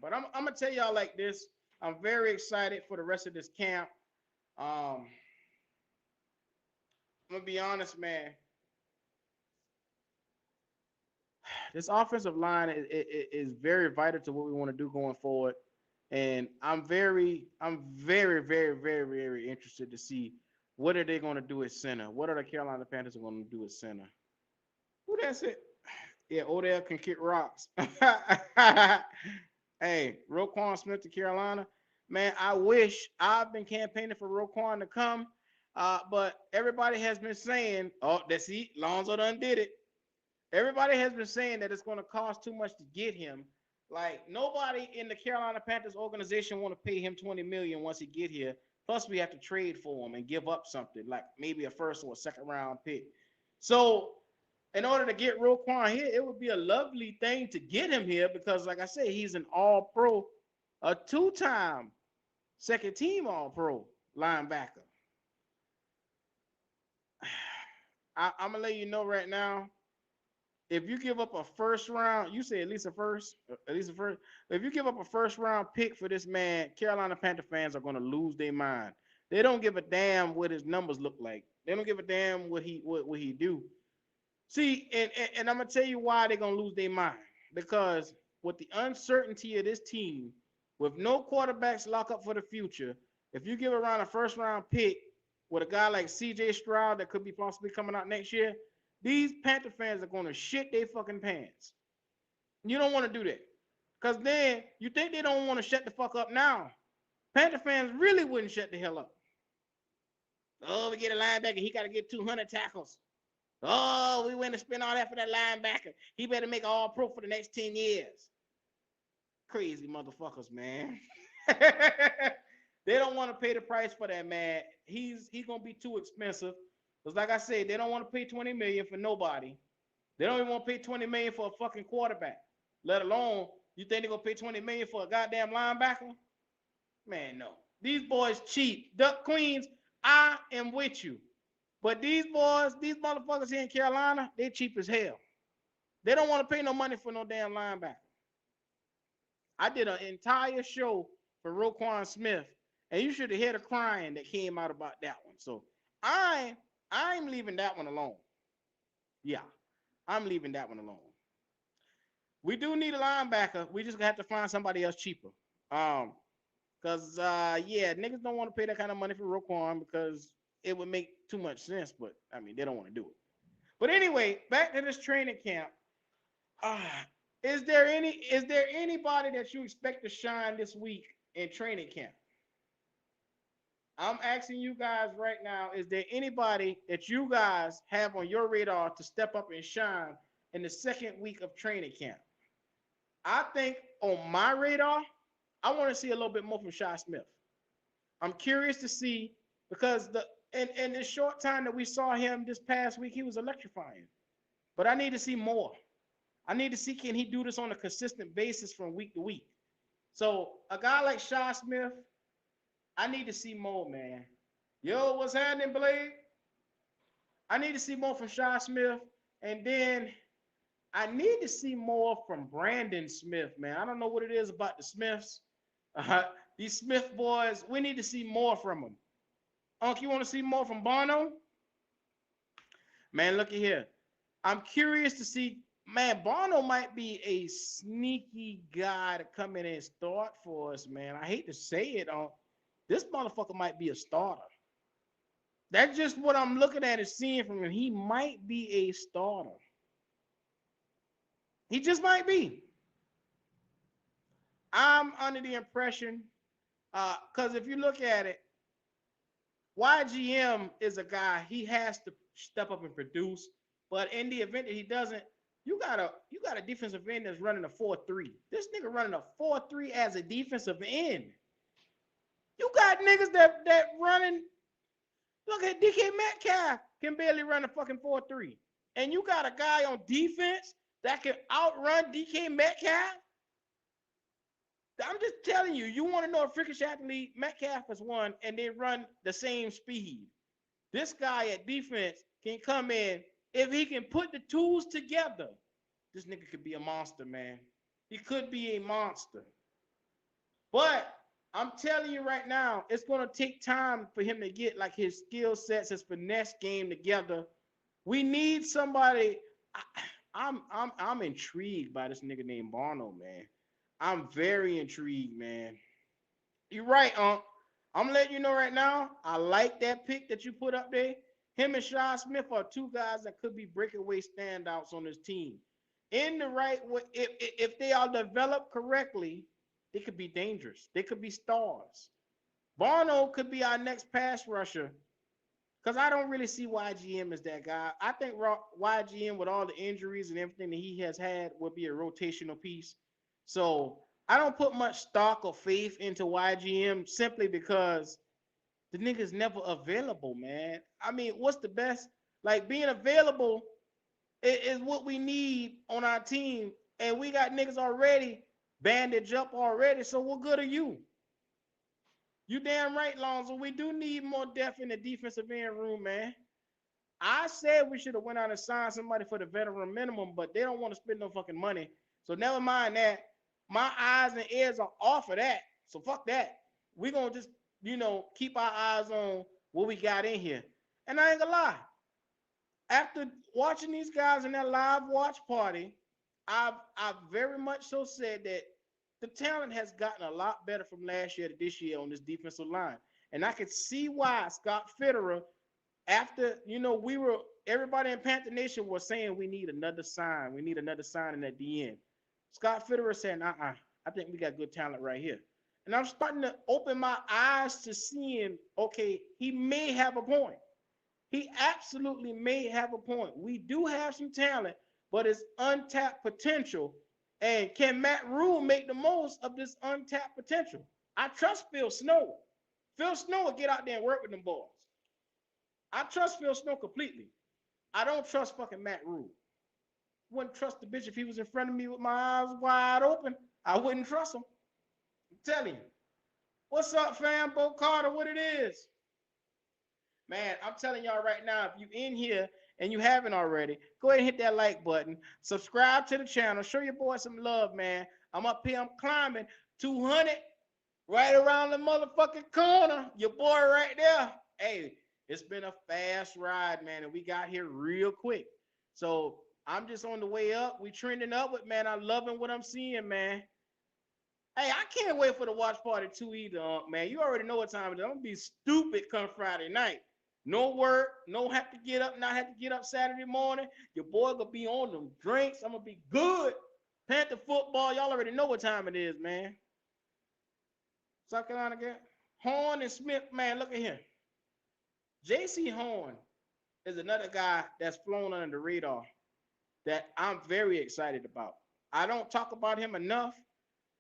But I'm gonna tell y'all like this. I'm very excited for the rest of this camp. I'm gonna be honest, man. This offensive line is very vital to what we want to do going forward. And I'm very interested to see what are they going to do at center. What are the Carolina Panthers going to do at center? Who that's it? Yeah, Odell can kick rocks. Hey, Roquan Smith to Carolina. Man, I wish I've been campaigning for Roquan to come. But everybody has been saying, oh, that's he, Lonzo done did it. Everybody has been saying that it's going to cost too much to get him. Like nobody in the Carolina Panthers organization want to pay him $20 million once he get here. Plus, we have to trade for him and give up something like maybe a first or a second round pick. So, in order to get Roquan here, it would be a lovely thing to get him here because, like I said, he's an All-Pro, a two-time second team All-Pro linebacker. I'm gonna let you know right now. If you give up a first round, you say at least a first. If you give up a first round pick for this man, Carolina Panther fans are going to lose their mind. They don't give a damn what his numbers look like. They don't give a damn what he do. See, and I'm gonna tell you why they're gonna lose their mind. Because with the uncertainty of this team, with no quarterbacks lock up for the future, if you give around a first round pick with a guy like CJ Stroud that could be possibly coming out next year, these Panther fans are gonna shit their fucking pants. You don't want to do that. Because then you think they don't want to shut the fuck up now. Panther fans really wouldn't shut the hell up. Oh, we get a linebacker, he got to get 200 tackles. Oh, we went to spend all that for that linebacker. He better make all pro for the next 10 years. Crazy motherfuckers, man. They don't want to pay the price for that, man. He's gonna be too expensive. Because like I said, they don't want to pay $20 million for nobody. They don't even want to pay $20 million for a fucking quarterback. Let alone, you think they're gonna pay $20 million for a goddamn linebacker? Man, no. These boys cheap. Duck Queens, I am with you. But these boys, these motherfuckers here in Carolina, they cheap as hell. They don't want to pay no money for no damn linebacker. I did an entire show for Roquan Smith, and you should have heard the crying that came out about that one. So I'm leaving that one alone. Yeah, I'm leaving that one alone. We do need a linebacker. We just have to find somebody else cheaper. Cause yeah, niggas don't want to pay that kind of money for Roquan because it would make too much sense. But I mean, they don't want to do it. But anyway, back to this training camp. Is there anybody that you expect to shine this week in training camp? I'm asking you guys right now, is there anybody that you guys have on your radar to step up and shine in the second week of training camp? I think on my radar, I want to see a little bit more from Shi Smith. I'm curious to see because in the short time that we saw him this past week, he was electrifying. But I need to see more. I need to see can he do this on a consistent basis from week to week. So a guy like Shi Smith, I need to see more, man. Yo, what's happening, Blade? I need to see more from Shi Smith. And then I need to see more from Brandon Smith, man. I don't know what it is about the Smiths. These Smith boys, we need to see more from them. Unc, you want to see more from Bono? Man, look at here. I'm curious to see, man, Bono might be a sneaky guy to come in and start for us, man. I hate to say it, this motherfucker might be a starter. That's just what I'm looking at and seeing from him. He might be a starter. He just might be. I'm under the impression, because if you look at it, YGM is a guy, he has to step up and produce. But in the event that he doesn't, you got a defensive end that's running a 4-3. This nigga running a 4-3 as a defensive end. You got niggas that running. Look at DK Metcalf can barely run a fucking 4-3. And you got a guy on defense that can outrun DK Metcalf. I'm just telling you, you want to know a freakish athlete, Metcalf is one, and they run the same speed. This guy at defense can come in. If he can put the tools together, this nigga could be a monster, man. He could be a monster. But I'm telling you right now, it's gonna take time for him to get like his skill sets, his finesse game together. We need somebody. I, I'm intrigued by this nigga named Bono, man. I'm very intrigued, man. You're right, I'm letting you know right now. I like that pick that you put up there. Him and Shaw Smith are two guys that could be breakaway standouts on this team. In the right way, if they are developed correctly, they could be dangerous. They could be stars. Barno could be our next pass rusher because I don't really see YGM as that guy. I think YGM, with all the injuries and everything that he has had, will be a rotational piece. So I don't put much stock or faith into YGM simply because the nigga's never available, man. I mean, what's the best? Like, being available is what we need on our team. And we got niggas already bandaged up already. So what good are you? You damn right, Lonzo. We do need more depth in the defensive end room, man. I said we should have went out and signed somebody for the veteran minimum, but they don't want to spend no fucking money. So never mind that. My eyes and ears are off of that. So fuck that. We're gonna just, keep our eyes on what we got in here. And I ain't gonna lie. After watching these guys in that live watch party, I've very much so said that the talent has gotten a lot better from last year to this year on this defensive line. And I could see why Scott Fitterer, after, everybody in Panther Nation was saying we need another sign. We need another sign in that DN. Scott Fitterer said, I think we got good talent right here. And I'm starting to open my eyes to seeing, okay, he may have a point. He absolutely may have a point. We do have some talent, but it's untapped potential. And can Matt Rhule make the most of this untapped potential? I trust Phil Snow. Phil Snow will get out there and work with them boys. I trust Phil Snow completely. I don't trust fucking Matt Rhule. Wouldn't trust the bitch if he was in front of me with my eyes wide open. I wouldn't trust him. I'm telling you. What's up, fam? Bo Carter, what it is? Man, I'm telling y'all right now, if you in here and you haven't already, go ahead and hit that like button. Subscribe to the channel. Show your boy some love, man. I'm up here. I'm climbing 200 right around the motherfucking corner. Your boy right there. Hey, it's been a fast ride, man, and we got here real quick. So I'm just on the way up. We trending upward, man. I'm loving what I'm seeing, man. Hey, I can't wait for the watch party too either, man. You already know what time it is. I'm gonna be stupid come Friday night. No work, no have to get up, not have to get up Saturday morning. Your boy gonna be on them drinks. I'm gonna be good. Panther football, y'all already know what time it is, man. South Carolina again. Horn and Smith, man, look at him. J.C. Horn is another guy that's flown under the radar that I'm very excited about. I don't talk about him enough,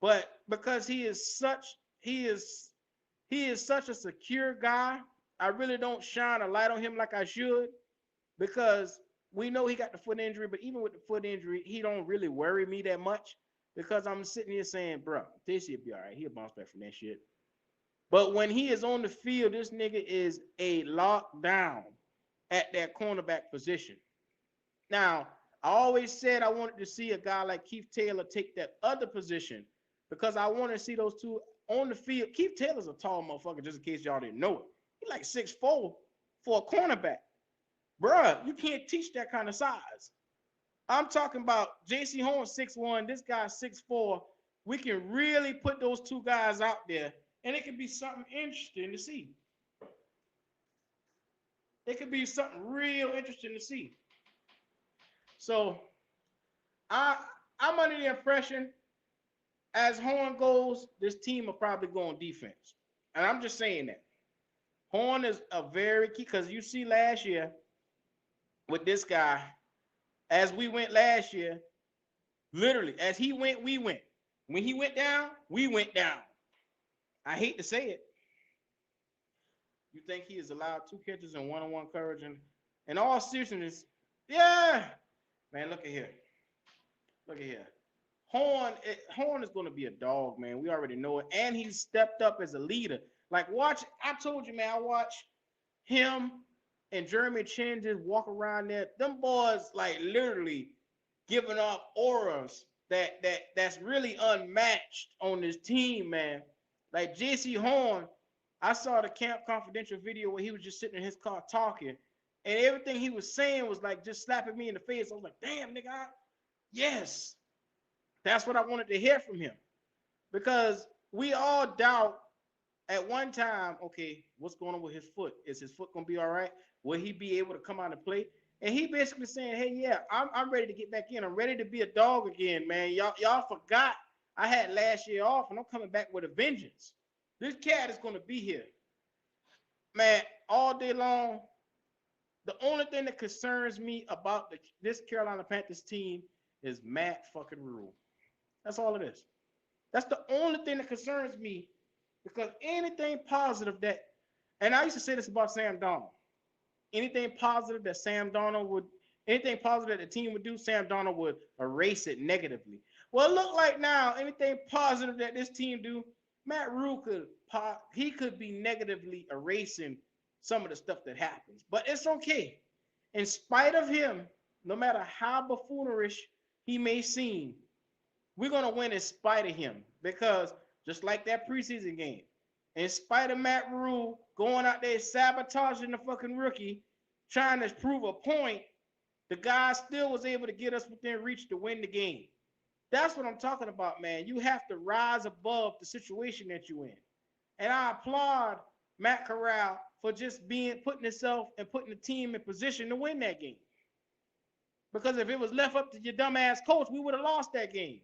but because he is such a secure guy, I really don't shine a light on him like I should, because we know he got the foot injury, but even with the foot injury, he don't really worry me that much, because I'm sitting here saying, bro, this shit be all right. He'll bounce back from that shit. But when he is on the field, this nigga is a lockdown at that cornerback position. Now, I always said I wanted to see a guy like Keith Taylor take that other position, because I want to see those two on the field. Keith Taylor's a tall motherfucker, just in case y'all didn't know it. He's like 6'4" for a cornerback. Bruh, you can't teach that kind of size. I'm talking about J.C. Horn 6'1", this guy 6'4". We can really put those two guys out there, and it could be something interesting to see. It could be something real interesting to see. So I'm under the impression, as Horn goes, this team will probably go on defense. And I'm just saying that. Horn is a very key, because you see last year with this guy, as we went last year, literally, as he went, we went. When he went down, we went down. I hate to say it. You think he is allowed 2 catches and one-on-one coverage? And all seriousness, yeah. Man, look at here. Look at here. Horn is going to be a dog, man. We already know it. And he stepped up as a leader. Like, watch, I told you, man, I watched him and Jeremy Chin just walk around there. Them boys, like, literally giving off auras that's really unmatched on this team, man. Like J.C. Horn, I saw the Camp Confidential video where he was just sitting in his car talking, and everything he was saying was like just slapping me in the face. I was like, damn, nigga, yes. That's what I wanted to hear from him. Because we all doubt at one time, okay, what's going on with his foot? Is his foot gonna be all right? Will he be able to come out and play? And he basically saying, hey, yeah, I'm ready to get back in. I'm ready to be a dog again, man. Y'all forgot I had last year off, and I'm coming back with a vengeance. This cat is gonna be here, man, all day long. The only thing that concerns me about this Carolina Panthers team is Matt fucking Rhule. That's all it is. That's the only thing that concerns me, because anything positive that, and I used to say this about Sam Darnold, anything positive that anything positive that the team would do, Sam Darnold would erase it negatively. Well, it look like now, anything positive that this team do, Matt Rhule could be negatively erasing some of the stuff that happens. But it's okay. In spite of him, no matter how buffoonish he may seem, we're going to win in spite of him, because just like that preseason game, in spite of Matt Rhule going out there sabotaging the fucking rookie, trying to prove a point, the guy still was able to get us within reach to win the game. That's what I'm talking about, man. You have to rise above the situation that you're in. And I applaud Matt Corral for just putting himself and putting the team in position to win that game. Because if it was left up to your dumbass coach, we would have lost that game.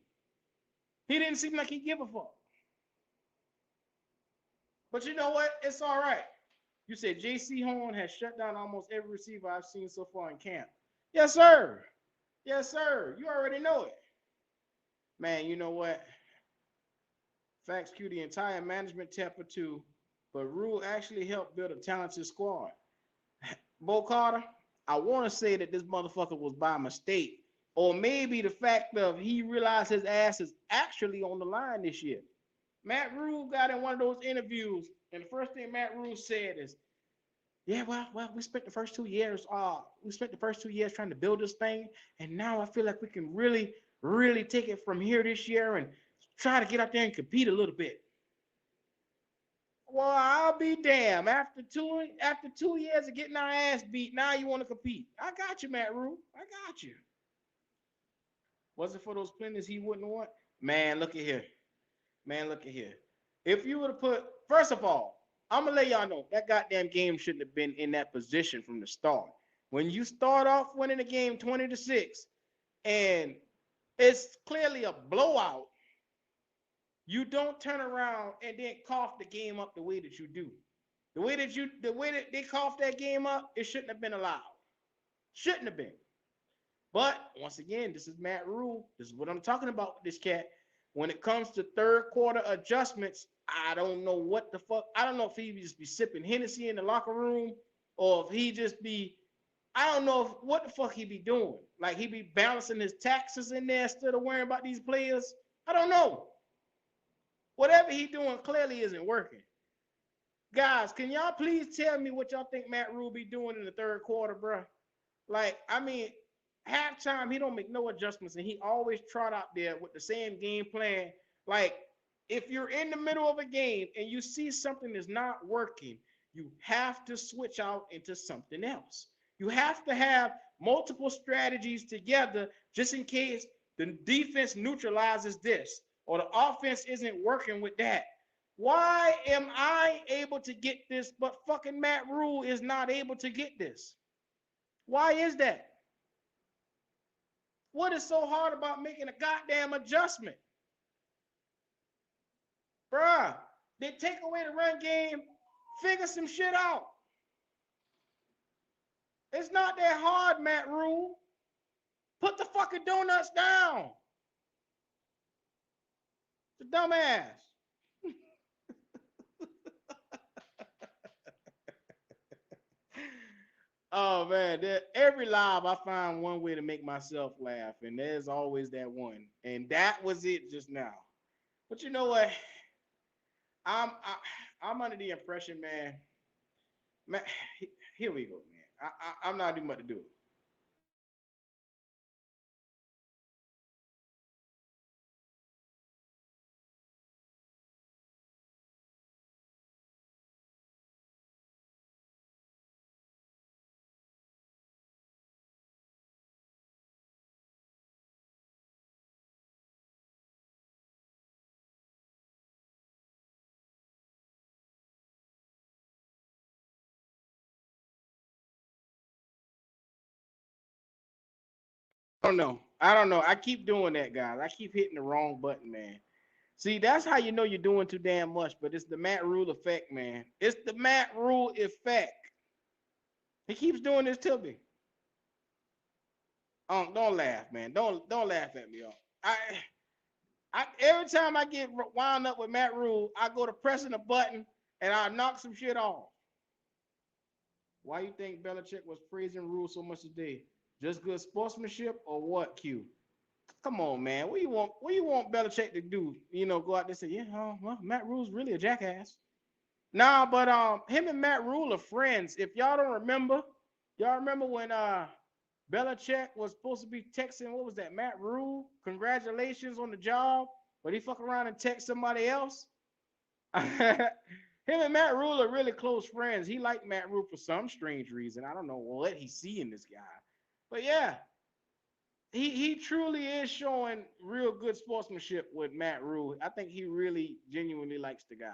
He didn't seem like he gave a fuck. But you know what? It's all right. You said J.C. Horn has shut down almost every receiver I've seen so far in camp. Yes, sir. Yes, sir. You already know it. Man, you know what? Facts cue the entire management temper too, but Rhule actually helped build a talented squad. Bo Carter, I want to say that this motherfucker was by mistake, or maybe the fact of he realized his ass is actually on the line this year. Matt Rhule got in one of those interviews, and the first thing Matt Rhule said is, "Yeah, well, we spent the first 2 years, trying to build this thing, and now I feel like we can really, really take it from here this year and try to get out there and compete a little bit." Well, I'll be damned. After 2 years of getting our ass beat, now you want to compete. I got you, Matt Rhule. I got you. Was it for those plenties he wouldn't want? Man, look at here. Man, look at here. If you would have first of all, I'm going to let y'all know, that goddamn game shouldn't have been in that position from the start. When you start off winning the game 20-6, and it's clearly a blowout, you don't turn around and then cough the game up the way that you do. The way that they coughed that game up, it shouldn't have been allowed. Shouldn't have been. But once again, this is Matt Rhule. This is what I'm talking about with this cat. When it comes to third quarter adjustments, I don't know what the fuck. I don't know if he just be sipping Hennessy in the locker room, or if he just be, I don't know what the fuck he be doing. Like he be balancing his taxes in there instead of worrying about these players. I don't know. Whatever he doing clearly isn't working. Guys, can y'all please tell me what y'all think Matt Rhule be doing in the third quarter, bro? Like, I mean, halftime, he don't make no adjustments, and he always trot out there with the same game plan. Like, if you're in the middle of a game and you see something is not working, you have to switch out into something else. You have to have multiple strategies together just in case the defense neutralizes this or the offense isn't working with that. Why am I able to get this, but fucking Matt Rhule is not able to get this? Why is that? What is so hard about making a goddamn adjustment? Bruh, they take away the run game, figure some shit out. It's not that hard, Matt Rhule. Put the fucking donuts down. The dumbass. Oh man, every live I find one way to make myself laugh, and there's always that one, and that was it just now. But you know what? I'm I'm under the impression, man. Here we go, man. I'm not even about to do it. I don't know. I keep doing that, guys. I keep hitting the wrong button, man. See, that's how you know you're doing too damn much, but it's the Matt Rhule effect, man. It's the Matt Rhule effect. He keeps doing this to me. Don't laugh, man. Don't laugh at me. I every time I get wound up with Matt Rhule, I go to pressing a button and I knock some shit off. Why you think Belichick was praising Rhule so much today? Just good sportsmanship or what, Q? Come on, man. What you want Belichick to do? You know, go out there and say, yeah, well, Matt Rhule's really a jackass. Nah, but him and Matt Rhule are friends. If y'all don't remember, y'all remember when Belichick was supposed to be texting, what was that, Matt Rhule? Congratulations on the job. But he fuck around and text somebody else. Him and Matt Rhule are really close friends. He liked Matt Rhule for some strange reason. I don't know what he see in this guy. But yeah, he truly is showing real good sportsmanship with Matt Rhule. I think he really genuinely likes the guy.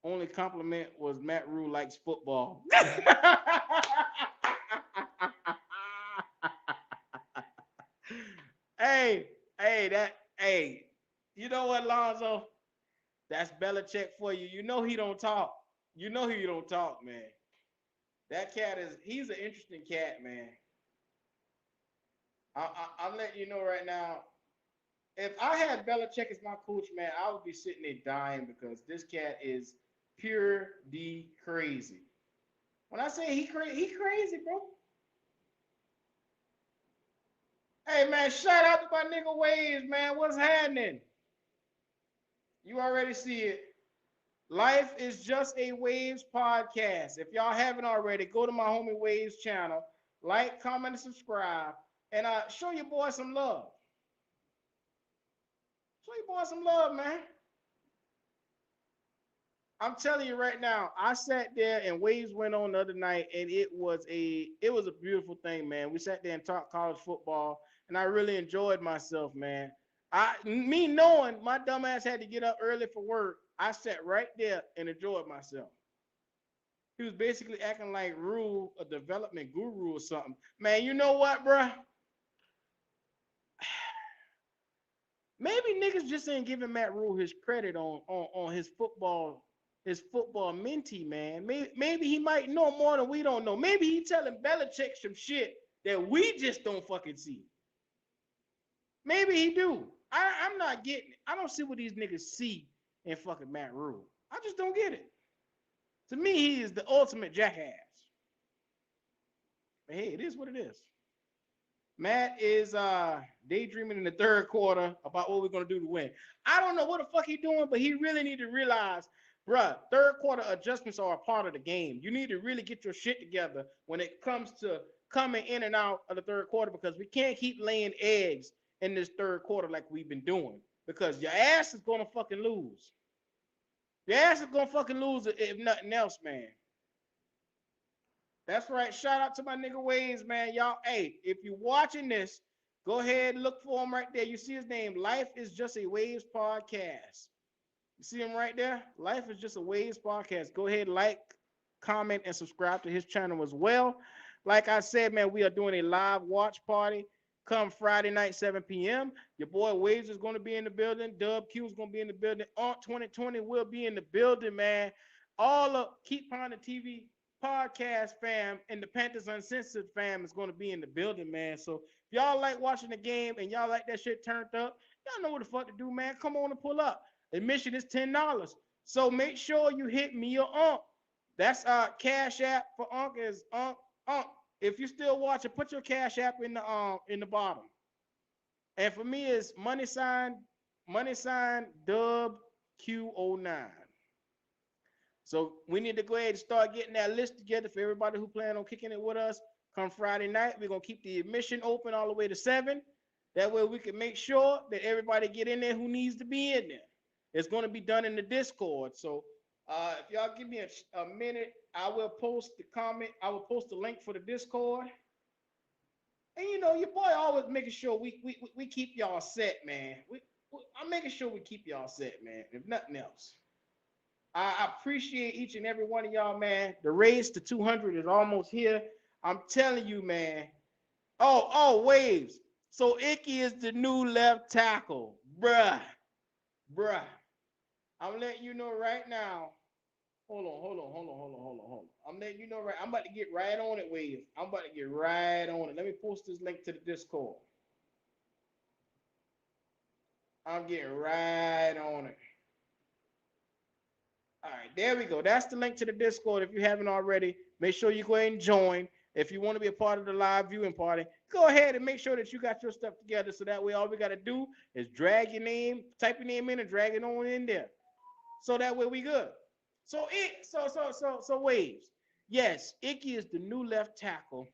Only compliment was Matt Rhule likes football. hey, hey, you know what, Lonzo? That's Belichick for you. You know he don't talk. You know he don't talk, man. That cat he's an interesting cat, man. I'm letting you know right now. If I had Belichick as my coach, man, I would be sitting there dying because this cat is pure D crazy. When I say he crazy, bro. Hey, man, shout out to my nigga Waves, man. What's happening? You already see it. Life is just a Waves podcast. If y'all haven't already, go to my homie Waves channel, like, comment, and subscribe, and show your boy some love. Show your boy some love, man. I'm telling you right now, I sat there and Waves went on the other night, and it was a beautiful thing, man. We sat there and talked college football, and I really enjoyed myself, man. Me knowing my dumb ass had to get up early for work, I sat right there and enjoyed myself. He was basically acting like Rhule, a development guru or something. Man, you know what, bruh? Maybe niggas just ain't giving Matt Rhule his credit on his football mentee, man. Maybe he might know more than we don't know. Maybe he telling Belichick some shit that we just don't fucking see. Maybe he do. I'm not getting it. I don't see what these niggas see in fucking Matt Rhule. I just don't get it. To me, he is the ultimate jackass. But hey, it is what it is. Matt is daydreaming in the third quarter about what we're gonna do to win. I don't know what the fuck he's doing, but he really need to realize, bruh, third quarter adjustments are a part of the game. You need to really get your shit together when it comes to coming in and out of the third quarter because we can't keep laying eggs in this third quarter like we've been doing because your ass is gonna fucking lose. Your ass is gonna fucking lose if nothing else, man. That's right. Shout out to my nigga Waves, man. Y'all, hey, if you're watching this, go ahead and look for him right there. You see his name. Life is just a Waves podcast. You see him right there? Life is just a Waves podcast. Go ahead, like, comment, and subscribe to his channel as well. Like I said, man, we are doing a live watch party come Friday night, 7 p.m. Your boy Waves is going to be in the building. Dub Q is going to be in the building. Aunt 2020 will be in the building, man. All of Keep On the TV podcast fam and the Panthers Uncensored fam is going to be in the building, man. So if y'all like watching the game and y'all like that shit turned up, y'all know what the fuck to do, man. Come on and pull up. Admission is $10. So make sure you hit me or Unc. That's Cash App for Unc is Unc. If you still watching, put your Cash App in the bottom. And for me, it's money sign Dub Q09. So we need to go ahead and start getting that list together for everybody who plan on kicking it with us. Come Friday night, we're gonna keep the admission open all the way to 7. That way we can make sure that everybody get in there who needs to be in there. It's gonna be done in the Discord. So if y'all give me a minute, I will post the comment. I will post the link for the Discord. And you know, your boy always making sure we keep y'all set, man. I'm making sure we keep y'all set, man. If nothing else. I appreciate each and every one of y'all, man. The race to 200 is almost here. I'm telling you, man. Waves. So Icky is the new left tackle. Bruh. I'm letting you know right now. Hold on. I'm letting you know right. I'm about to get right on it, Waves. I'm about to get right on it. Let me post this link to the Discord. I'm getting right on it. All right, there we go. That's the link to the Discord. If you haven't already, make sure you go ahead and join. If you want to be a part of the live viewing party, go ahead and make sure that you got your stuff together. So that way, all we got to do is drag your name, type your name in, and drag it on in there. So that way, we good. So Waves. Yes, Icky is the new left tackle,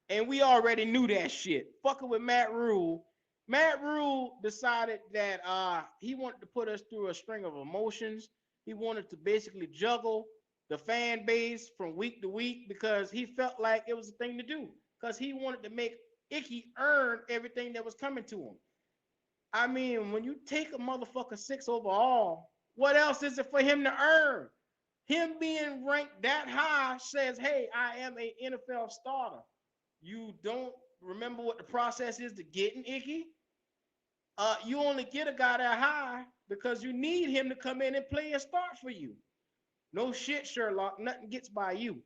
and we already knew that shit. Fucking with Matt Rhule. Matt Rhule decided that he wanted to put us through a string of emotions. He wanted to basically juggle the fan base from week to week because he felt like it was a thing to do. Because he wanted to make Icky earn everything that was coming to him. I mean, when you take a motherfucker 6 overall, what else is it for him to earn? Him being ranked that high says, hey, I am an NFL starter. You don't remember what the process is to getting Icky? You only get a guy that high because you need him to come in and play and start for you. No shit, Sherlock. Nothing gets by you.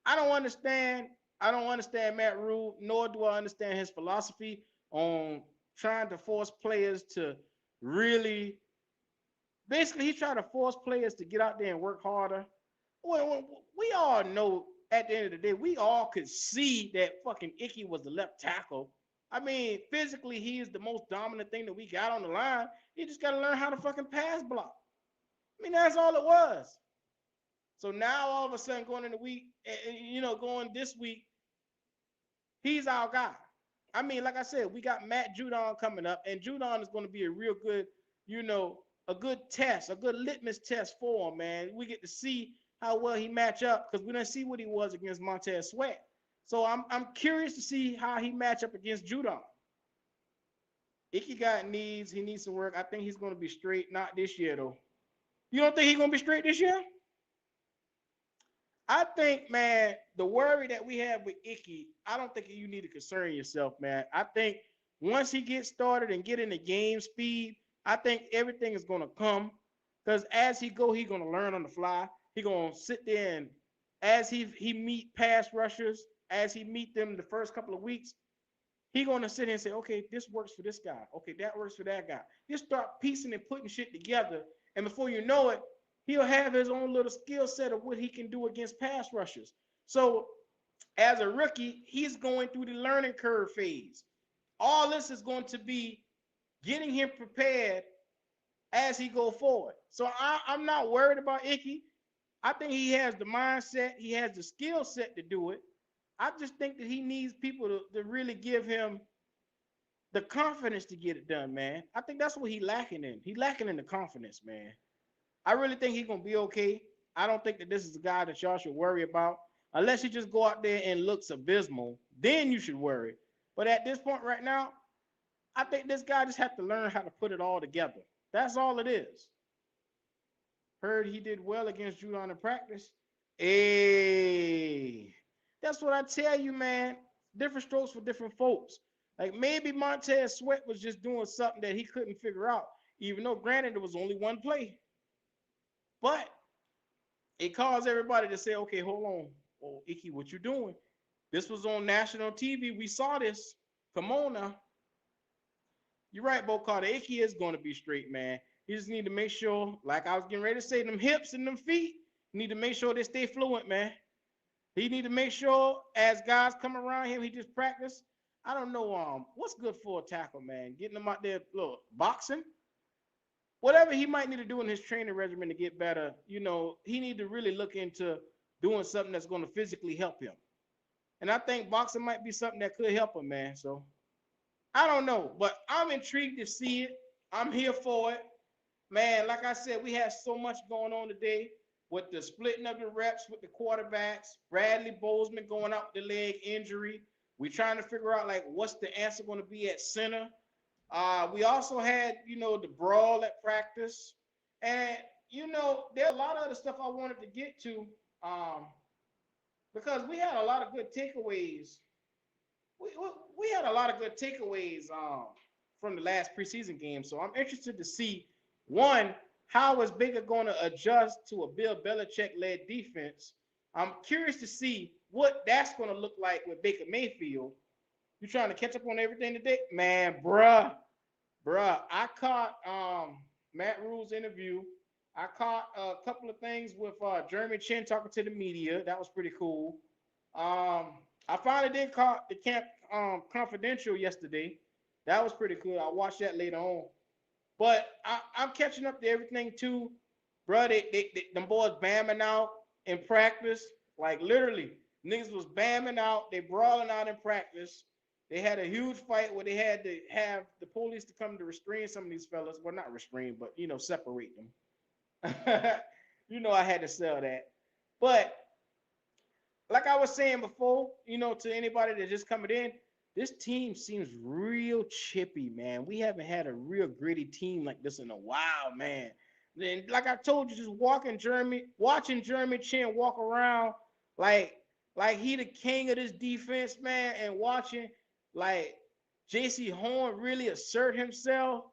I don't understand. I don't understand Matt Rhule, nor do I understand his philosophy on trying to force players to really. Basically, he's trying to force players to get out there and work harder. Well, we all know at the end of the day, we all could see that fucking Icky was the left tackle. I mean, physically, he is the most dominant thing that we got on the line. He just got to learn how to fucking pass block. I mean, that's all it was. So now, all of a sudden, going in the week, going this week, he's our guy. I mean, like I said, we got Matt Judon coming up, and Judon is going to be a real good, a good test, a good litmus test for him, man. We get to see how well he match up because we didn't see what he was against Montez Sweat. So I'm curious to see how he match up against Judon. Icky got needs. He needs some work. I think he's going to be straight. Not this year, though. You don't think he's going to be straight this year? I think, man, the worry that we have with Icky, I don't think you need to concern yourself, man. I think once he gets started and get in the game speed, I think everything is going to come. Because as he go, he's going to learn on the fly. He's going to sit there and as he meet pass rushers, as he meet them the first couple of weeks, he's going to sit here and say, okay, this works for this guy. Okay, that works for that guy. Just start piecing and putting shit together. And before you know it, he'll have his own little skill set of what he can do against pass rushers. So as a rookie, he's going through the learning curve phase. All this is going to be getting him prepared as he go forward. So I'm not worried about Icky. I think he has the mindset. He has the skill set to do it. I just think that he needs people to really give him the confidence to get it done, man. I think that's what he's lacking in. He's lacking in the confidence, man. I really think he's going to be okay. I don't think that this is a guy that y'all should worry about. Unless he just go out there and looks abysmal, then you should worry. But at this point right now, I think this guy just has to learn how to put it all together. That's all it is. Heard he did well against Judon in practice. Hey, that's what I tell you, man. Different strokes for different folks. Like maybe Montez Sweat was just doing something that he couldn't figure out, even though granted there was only one play. But it caused everybody to say, okay, hold on. Oh, Icky, what you doing? This was on national TV. We saw this. Come on now. You're right, Bo Carter. Icky is going to be straight, man. He just need to make sure, like I was getting ready to say, them hips and them feet, need to make sure they stay fluent, man. He need to make sure as guys come around him, he just practice. I don't know what's good for a tackle, man. Getting them out there, look, boxing. Whatever he might need to do in his training regimen to get better, he need to really look into doing something that's going to physically help him. And I think boxing might be something that could help him, man. So I don't know, but I'm intrigued to see it. I'm here for it. Man, like I said, we had so much going on today with the splitting of the reps with the quarterbacks, Bradley Bozeman going out with the leg injury. We're trying to figure out, like, what's the answer going to be at center. We also had, the brawl at practice. And, there's a lot of other stuff I wanted to get to. because we had a lot of good takeaways. We had a lot of good takeaways from the last preseason game. So I'm interested to see one, how is Baker going to adjust to a Bill Belichick led defense? I'm curious to see what that's going to look like with Baker Mayfield. You trying to catch up on everything today, man, bruh. I caught Matt Rhule's interview. I caught a couple of things with Jeremy Chin talking to the media. That was pretty cool. I finally did caught the Camp Confidential yesterday. That was pretty cool. I'll watch that later on. But I'm catching up to everything too, bro. Them boys bamming out in practice, like literally, niggas was bamming out. They brawling out in practice. They had a huge fight where they had to have the police to come to restrain some of these fellas. Well, not restrain, but separate them. I had to sell that. But like I was saying before, to anybody that's just coming in, this team seems real chippy, man. We haven't had a real gritty team like this in a while, man. Then, like I told you, just watching Jeremy Chin walk around like he the king of this defense, man, and watching like J.C. Horn really assert himself.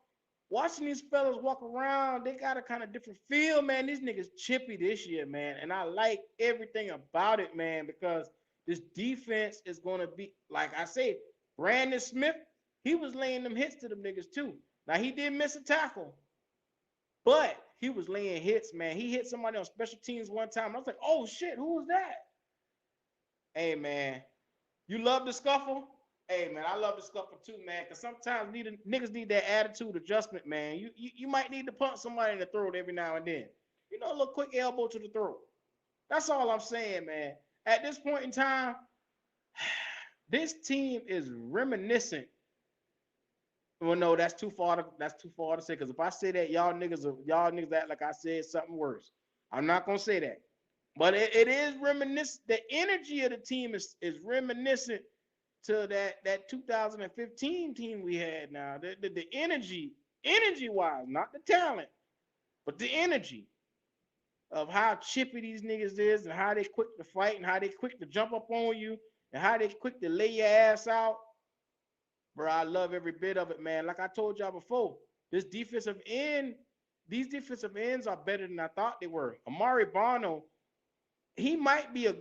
Watching these fellas walk around, they got a kind of different feel, man. These niggas chippy this year, man. And I like everything about it, man, because this defense is going to be, like I said, Brandon Smith, he was laying them hits to them niggas too. Now, he did miss a tackle, but he was laying hits, man. He hit somebody on special teams one time. I was like, oh, shit, who was that? Hey, man, you love the scuffle? Hey, man, I love the scuffle too, man, because sometimes niggas need that attitude adjustment, man. You might need to punch somebody in the throat every now and then. A little quick elbow to the throat. That's all I'm saying, man. At this point in time, this team is reminiscent. Well, no, that's too far to say. Because if I say that, y'all niggas act like I said something worse. I'm not gonna say that. But it is reminiscent. The energy of the team is reminiscent to that 2015 team we had now. The energy wise, not the talent, but the energy of how chippy these niggas is and how they quick to fight and how they quick to jump up on you and how they quick to lay your ass out. Bro, I love every bit of it, man. Like I told y'all before, these defensive ends are better than I thought they were. Amari Barno, he might be a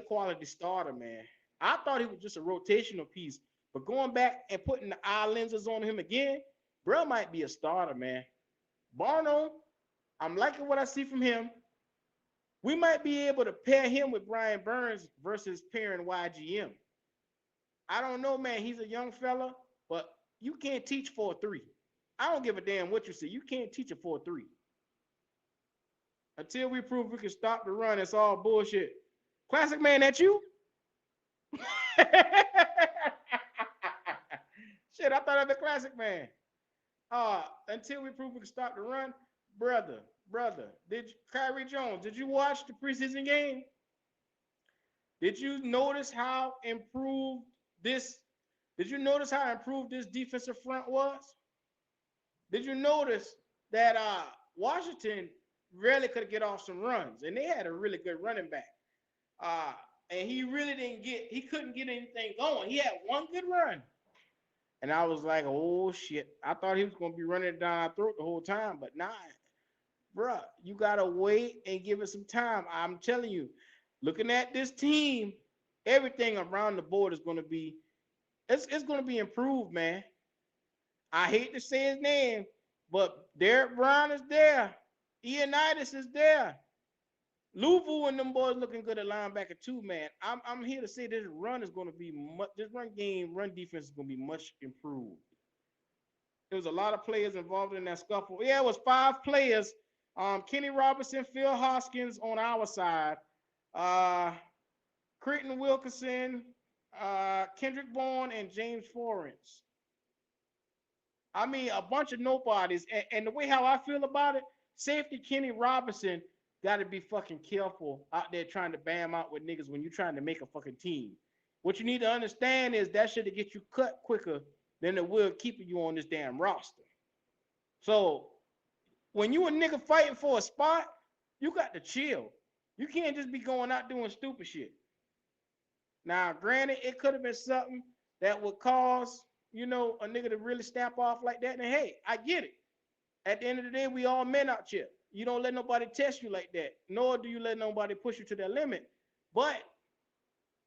quality starter, man. I thought he was just a rotational piece, but going back and putting the eye lenses on him again, bro might be a starter, man. Barno, I'm liking what I see from him. We might be able to pair him with Brian Burns versus pairing YGM. I don't know, man. He's a young fella, but you can't teach 4-3. I don't give a damn what you say. You can't teach a 4-3. Until we prove we can stop the run, it's all bullshit. Classic man, that you? Shit, I thought of the classic man. Until we prove we can stop the run, brother. Kyrie Jones, did you watch the preseason game? Did you notice how improved this defensive front was? Did you notice that Washington rarely could get off some runs, and they had a really good running back. And he couldn't get anything going. He had one good run. And I was like, oh shit. I thought he was gonna be running it down our throat the whole time, but nah. Bruh, you gotta wait and give it some time. I'm telling you, looking at this team, everything around the board is gonna be improved, man. I hate to say his name, but Derek Brown is there. Ioannidis is there. Louvu and them boys looking good at linebacker too, man. I'm here to say this run defense is gonna be much improved. There was a lot of players involved in that scuffle. Yeah, it was 5 players. Kenny Robinson, Phil Hoskins on our side, Creighton Wilkinson, Kendrick Bourne, and James Forrence. I mean, a bunch of nobodies. And the way how I feel about it, safety Kenny Robinson got to be fucking careful out there trying to bam out with niggas when you're trying to make a fucking team. What you need to understand is that shit to get you cut quicker than it will keeping you on this damn roster. So when you a nigga fighting for a spot, you got to chill. You can't just be going out doing stupid shit. Now, granted, it could have been something that would cause, a nigga to really snap off like that. And hey, I get it. At the end of the day, we all men out here. You don't let nobody test you like that, nor do you let nobody push you to their limit. But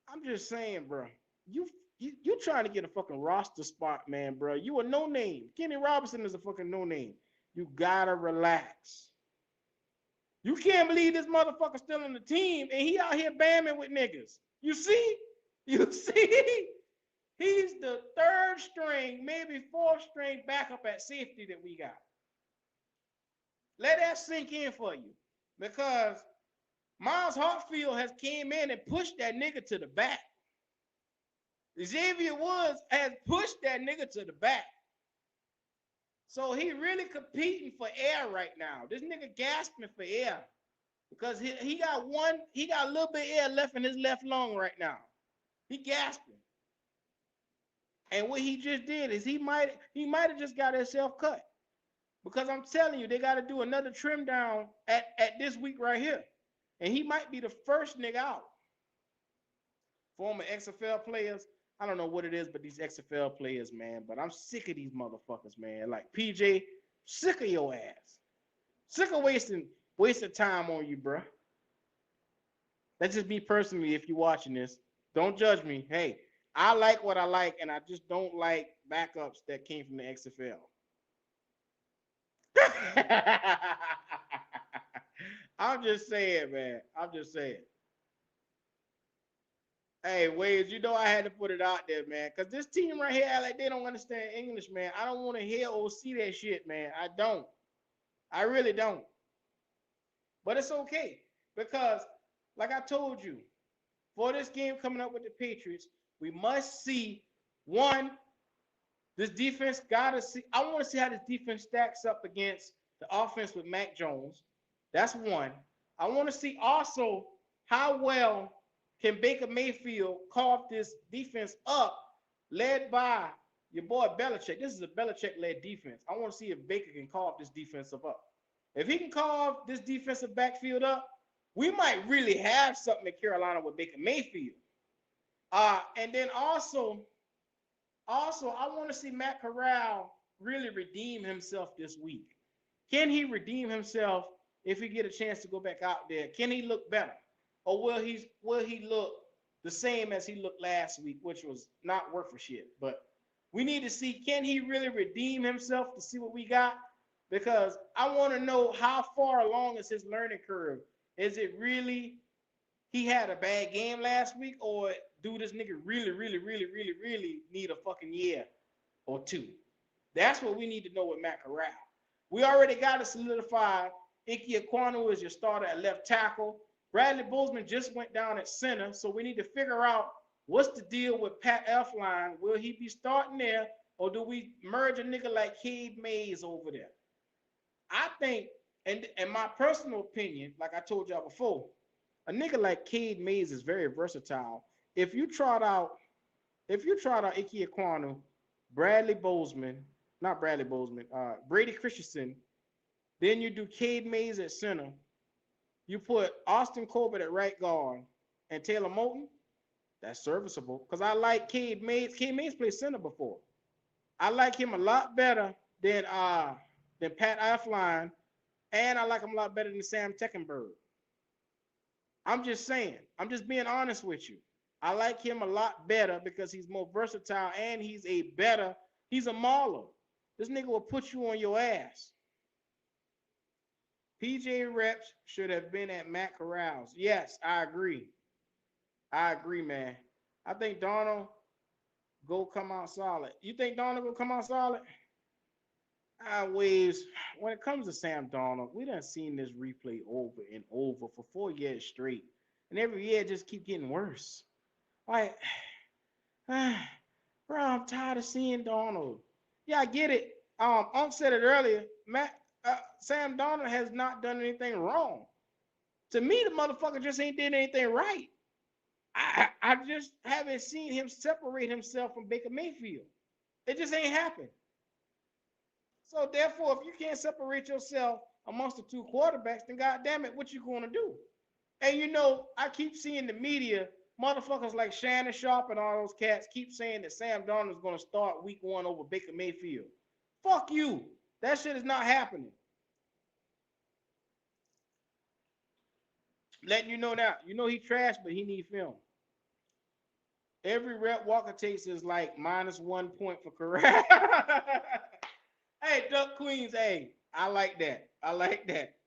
I'm just saying, bro, you trying to get a fucking roster spot, man, bro. You a no name. Kenny Robinson is a fucking no name. You gotta relax. You can't believe this motherfucker still on the team and he out here bamming with niggas. You see? You see? He's the third string, maybe fourth string backup at safety that we got. Let that sink in for you. Because Miles Hartfield has came in and pushed that nigga to the back. Xavier Woods has pushed that nigga to the back. So he really competing for air right now. This nigga gasping for air. Because he got a little bit of air left in his left lung right now. He gasping. And what he just did is he might have just got himself cut. Because I'm telling you, they got to do another trim down at this week right here. And he might be the first nigga out. Former XFL players, I don't know what it is, but these XFL players, man. But I'm sick of these motherfuckers, man. Like PJ, sick of your ass. Sick of wasting time on you, bro. That's just me personally. If you're watching this, don't judge me. Hey, I like what I like, and I just don't like backups that came from the XFL. I'm just saying, man. I'm just saying. Hey, Waves, I had to put it out there, man. Because this team right here, like they don't understand English, man. I don't want to hear or see that shit, man. I don't. I really don't. But it's okay. Because, like I told you, for this game coming up with the Patriots, we must see, one, this defense gotta see. I want to see how this defense stacks up against the offense with Mac Jones. That's one. I want to see also how well can Baker Mayfield carve this defense up, led by your boy Belichick. This is a Belichick-led defense. I want to see if Baker can carve this defensive up. If he can carve this defensive backfield up, we might really have something in Carolina with Baker Mayfield. And then also, I want to see Matt Corral really redeem himself this week. Can he redeem himself if he get a chance to go back out there? Can he look better? Or will he look the same as he looked last week, which was not worth a shit? But we need to see, can he really redeem himself to see what we got? Because I want to know how far along is his learning curve. Is it really he had a bad game last week, or do this nigga really, really, really, really, really need a fucking year or two? That's what we need to know with Matt Corral. We already got to solidify Ike Ekwonu as your starter at left tackle. Bradley Bozeman just went down at center, so we need to figure out what's the deal with Pat Elflein. Will he be starting there, or do we merge a nigga like Cade Mays over there? I think, and my personal opinion, like I told y'all before, a nigga like Cade Mays is very versatile. If you trot out Ike Ekwonu, Brady Christensen, then you do Cade Mays at center. You put Austin Corbett at right guard and Taylor Moton, that's serviceable. Because I like Cade Mays. Cade Mays played center before. I like him a lot better than Pat Elflein, and I like him a lot better than Sam Teckenberg. I'm just saying. I'm just being honest with you. I like him a lot better because he's more versatile and he's a mauler. This nigga will put you on your ass. PJ reps should have been at Matt Corral's. Yes, I agree. I agree, man. I think Darnold go come out solid. You think Darnold will come out solid? Waves. When it comes to Sam Darnold, we done seen this replay over and over for 4 years straight. And every year it just keep getting worse. Like, bro, I'm tired of seeing Darnold. Yeah, I get it. Unc said it earlier. Sam Darnold has not done anything wrong. To me, the motherfucker just ain't did anything right. I just haven't seen him separate himself from Baker Mayfield. It just ain't happened. So therefore, if you can't separate yourself amongst the two quarterbacks, then goddamn it, what you going to do? And I keep seeing the media Motherfuckers like Shannon Sharp and all those cats keep saying that Sam Darnold is going to start week 1 over Baker Mayfield. Fuck you. That shit is not happening. Letting you know now. You know he trash, but he need film. Every rep Walker takes is like -1 point for Corral. Hey, Duck Queens, hey, I like that. I like that.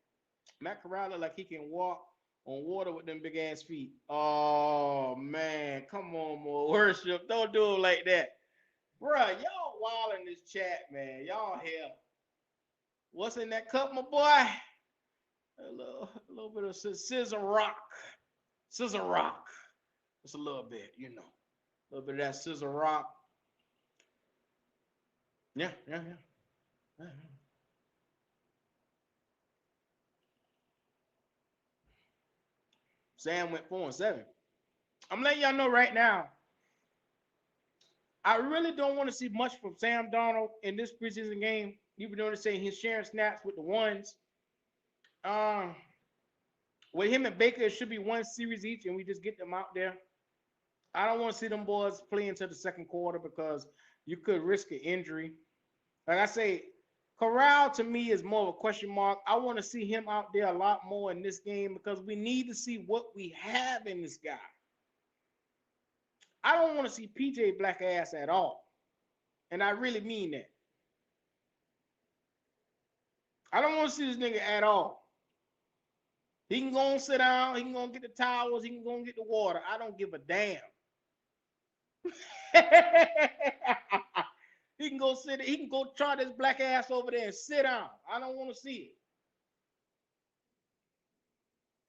Matt Corral look like he can walk on water with them big ass feet. Oh man, come on, more worship. Don't do it like that. Bruh, y'all wild in this chat, man. Y'all here. What's in that cup, my boy? A little bit of scissor rock. Scissor rock. Just a little bit, you know. A little bit of that scissor rock. Yeah. Sam went 4-7. I'm letting y'all know right now. I really don't want to see much from Sam Darnold in this preseason game. Even though they're saying he's sharing snaps with the ones. With him and Baker, it should be one series each, and we just get them out there. I don't want to see them boys play into the second quarter because you could risk an injury. Like I say, Corral to me is more of a question mark. I want to see him out there a lot more in this game because we need to see what we have in this guy. I don't want to see PJ black ass at all. And I really mean that. I don't want to see this nigga at all. He can go and sit down. He can go and get the towels. He can go and get the water. I don't give a damn. He can go sit. He can go try this black ass over there and sit down. I don't want to see it.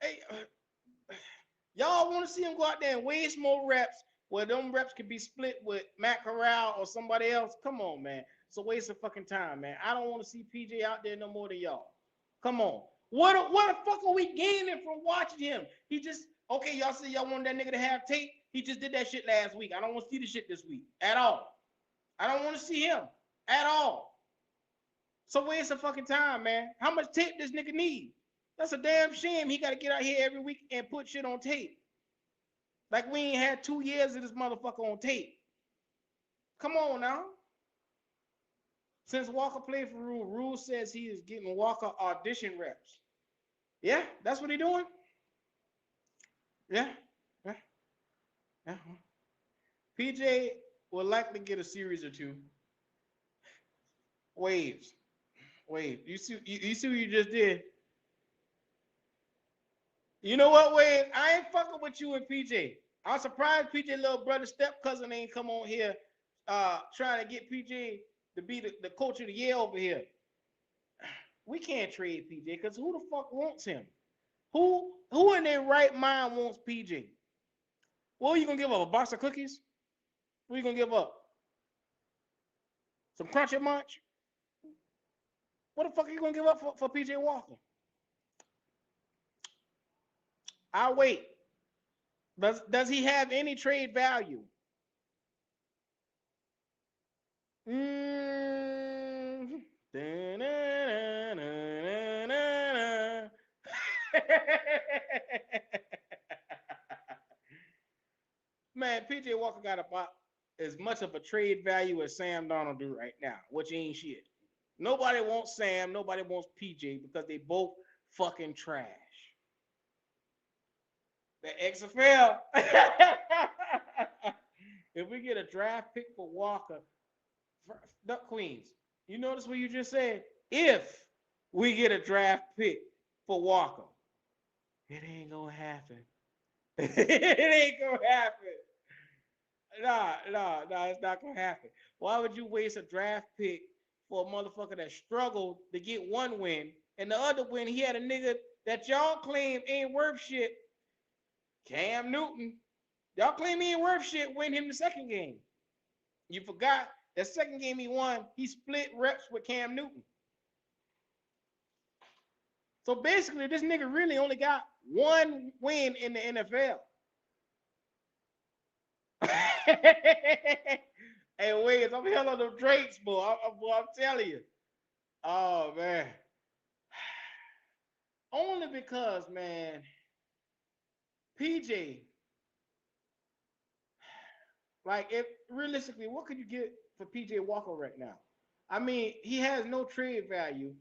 Hey, y'all want to see him go out there and waste more reps where them reps could be split with Matt Corral or somebody else? Come on, man. It's a waste of fucking time, man. I don't want to see PJ out there no more than y'all. Come on. What the fuck are we gaining from watching him? He just, okay, y'all say y'all want that nigga to have tape. He just did that shit last week. I don't want to see the shit this week at all. I don't want to see him at all. So waste of fucking time, man. How much tape does nigga need? That's a damn shame. He got to get out here every week and put shit on tape. Like we ain't had 2 years of this motherfucker on tape. Come on now. Since Walker played for Rhule, Rhule says he is getting Walker audition reps. Yeah, that's what he doing. Yeah. PJ will likely get a series or two. Waves. You see what you just did? You know what, Wade? I ain't fucking with you and PJ. I'm surprised PJ little brother step cousin ain't come on here trying to get PJ to be the coach of the year over here. We can't trade PJ because who the fuck wants him? Who in their right mind wants PJ? What are you gonna give up? A box of cookies? What are you gonna give up? Some Crunchy Munch? What the fuck are you gonna give up for PJ Walker? I'll wait. Does he have any trade value? Man, PJ Walker got about as much of a trade value as Sam Darnold do right now, which ain't shit. Nobody wants Sam, nobody wants PJ because they both fucking trash. The XFL. If we get a draft pick for Walker, Duck Queens, you notice what you just said? If we get a draft pick for Walker, it ain't gonna happen. It ain't gonna happen. Nah, it's not gonna happen. Why would you waste a draft pick for a motherfucker that struggled to get one win, and the other win he had a nigga that y'all claim ain't worth shit? Cam Newton. Y'all claim he ain't worth shit, win him the second game. You forgot the second game he won, he split reps with Cam Newton. So basically, this nigga really only got one win in the NFL. Hey, wait, I'm hell on them Drakes, boy. I'm telling you. Oh, man. Only because, man, PJ Like, if realistically, what could you get for PJ Walker right now? I mean, he has no trade value.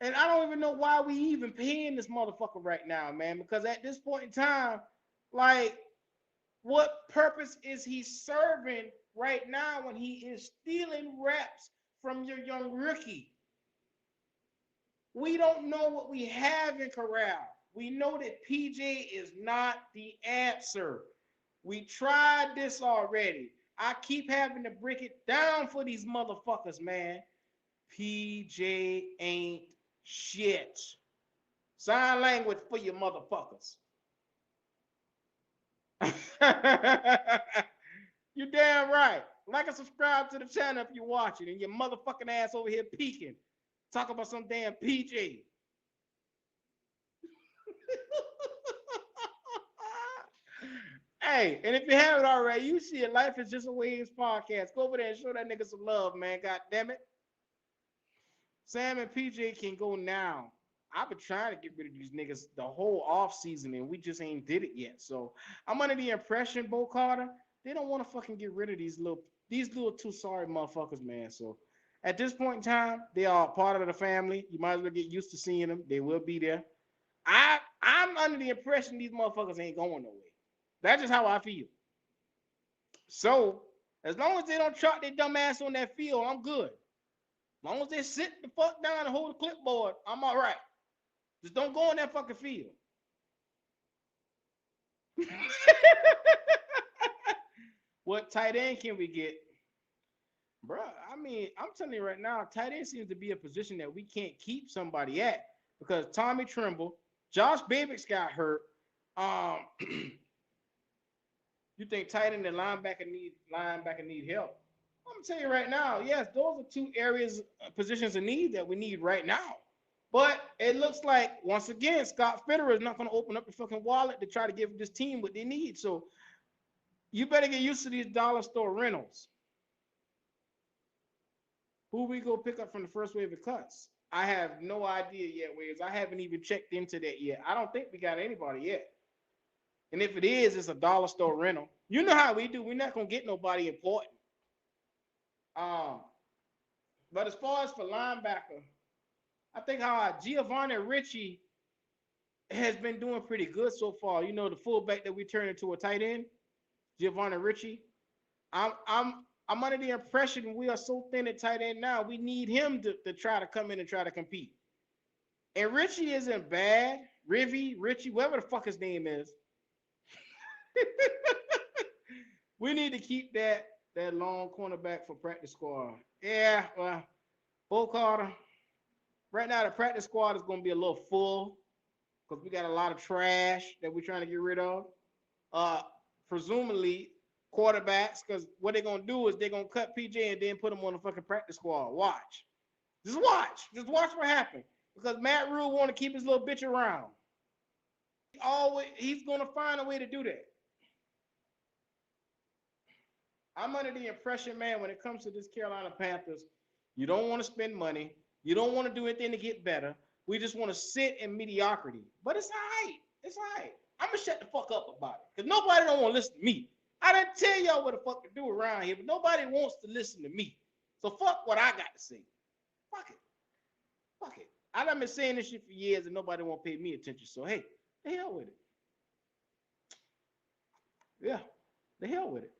And I don't even know why we even paying this motherfucker right now, man. Because at this point in time, like, what purpose is he serving right now when he is stealing reps from your young rookie? We don't know what we have in Corral. We know that PJ is not the answer. We tried this already. I keep having to break it down for these motherfuckers, man. PJ ain't shit. Sign language for your motherfuckers. You damn right. Like and subscribe to the channel if you're watching and your motherfucking ass over here peeking. Talk about some damn PJ. Hey, and if you haven't already, you see it. Life is Just a Waves podcast. Go over there and show that nigga some love, man. God damn it. Sam and PJ can go now. I've been trying to get rid of these niggas the whole offseason, and we just ain't did it yet. So I'm under the impression, Bo Carter, they don't want to fucking get rid of these little two sorry motherfuckers, man. So at this point in time, they are part of the family. You might as well get used to seeing them. They will be there. I'm under the impression these motherfuckers ain't going nowhere. That's just how I feel. So as long as they don't trot their dumb ass on that field, I'm good. As long as they sit the fuck down and hold the clipboard, I'm all right. Just don't go on that fucking field. What tight end can we get? Bruh, I mean, I'm telling you right now, tight end seems to be a position that we can't keep somebody at because Tommy Tremble, Josh Babicks got hurt. You think tight end and linebacker need help? I'm gonna tell you right now, yes, those are two areas, positions of need that we need right now. But it looks like once again, Scott Fitterer is not gonna open up the fucking wallet to try to give this team what they need. So you better get used to these dollar store rentals. Who we go pick up from the first wave of cuts? I have no idea yet, Waves. I haven't even checked into that yet. I don't think we got anybody yet. And if it is, it's a dollar store rental. You know how we do. We're not gonna get nobody important. But as far as for linebacker, I think Giovanni Ricci has been doing pretty good so far. You know, the fullback that we turned into a tight end, Giovanni Ricci. I'm under the impression we are so thin at tight end now. We need him to try to come in and try to compete. And Richie isn't bad. Richie, whatever the fuck his name is. We need to keep that long cornerback for practice squad. Yeah, well, Bo Carter. Right now, the practice squad is going to be a little full because we got a lot of trash that we're trying to get rid of. Presumably, quarterbacks, because what they're going to do is they're going to cut PJ and then put him on the fucking practice squad. Watch. Just watch. Just watch what happens. Because Matt Rhule want to keep his little bitch around. He's going to find a way to do that. I'm under the impression, man, when it comes to this Carolina Panthers, you don't want to spend money. You don't want to do anything to get better. We just want to sit in mediocrity. But it's all right. It's all right. I'm going to shut the fuck up about it. Because nobody don't want to listen to me. I didn't tell y'all what the fuck to do around here, but nobody wants to listen to me. So fuck what I got to say. Fuck it. Fuck it. I've been saying this shit for years and nobody won't pay me attention. So, hey, the hell with it. Yeah, the hell with it.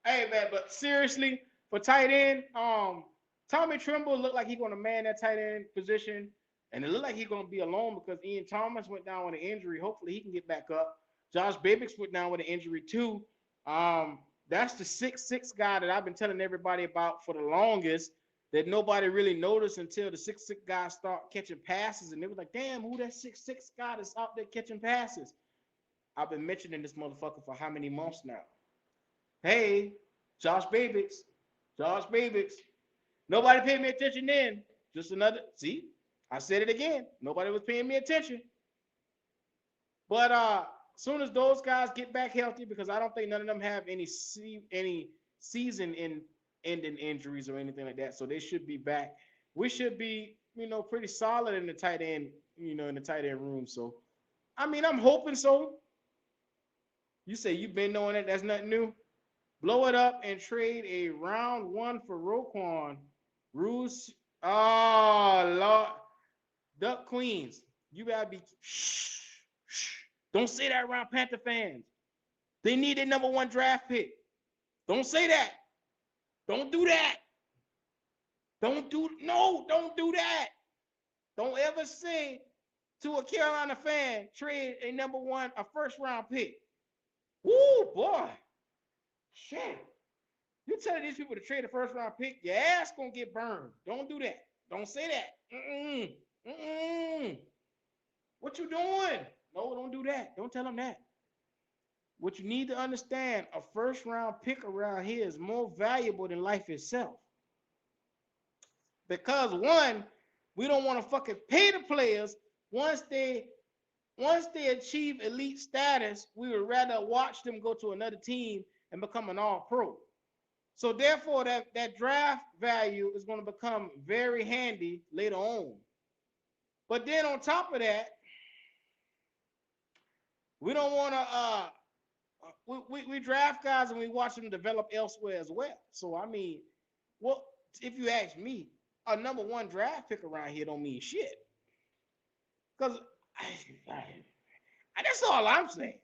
Hey, man, but seriously, for tight end, Tommy Tremble looked like he's going to man that tight end position. And it looked like he's going to be alone because Ian Thomas went down with an injury. Hopefully he can get back up. Josh Babicks went down with an injury too. That's the 6'6" guy that I've been telling everybody about for the longest that nobody really noticed until the 6'6" guys start catching passes. And they was like, damn, who that 6'6" guy that's out there catching passes? I've been mentioning this motherfucker for how many months now? Hey, Josh Babicks. Nobody paid me attention then. Just another, see? I said it again. Nobody was paying me attention. But as soon as those guys get back healthy, because I don't think none of them have any season-ending injuries or anything like that, so they should be back. We should be, pretty solid in the tight end, in the tight end room. So, I mean, I'm hoping so. You say you've been knowing that. That's nothing new. Blow it up and trade a round one for Roquan. Rhule. Oh, Lord. Duck Queens. You gotta be. Shh, shh. Don't say that around Panther fans. They need a number one draft pick. Don't say that. Don't do that. Don't do that. Don't ever say to a Carolina fan, trade a number one, a first round pick. Woo, boy. Shit. You telling these people to trade a first round pick, your ass gonna get burned. Don't do that. Don't say that. What you doing? No, don't do that. Don't tell them that. What you need to understand, a first round pick around here is more valuable than life itself. Because one, we don't want to fucking pay the players once they achieve elite status. We would rather watch them go to another team and become an all-pro. So therefore, that draft value is going to become very handy later on. But then on top of that, we don't want to we draft guys and we watch them develop elsewhere as well. So I mean, well, if you ask me, a number one draft pick around here don't mean shit. Because that's all I'm saying.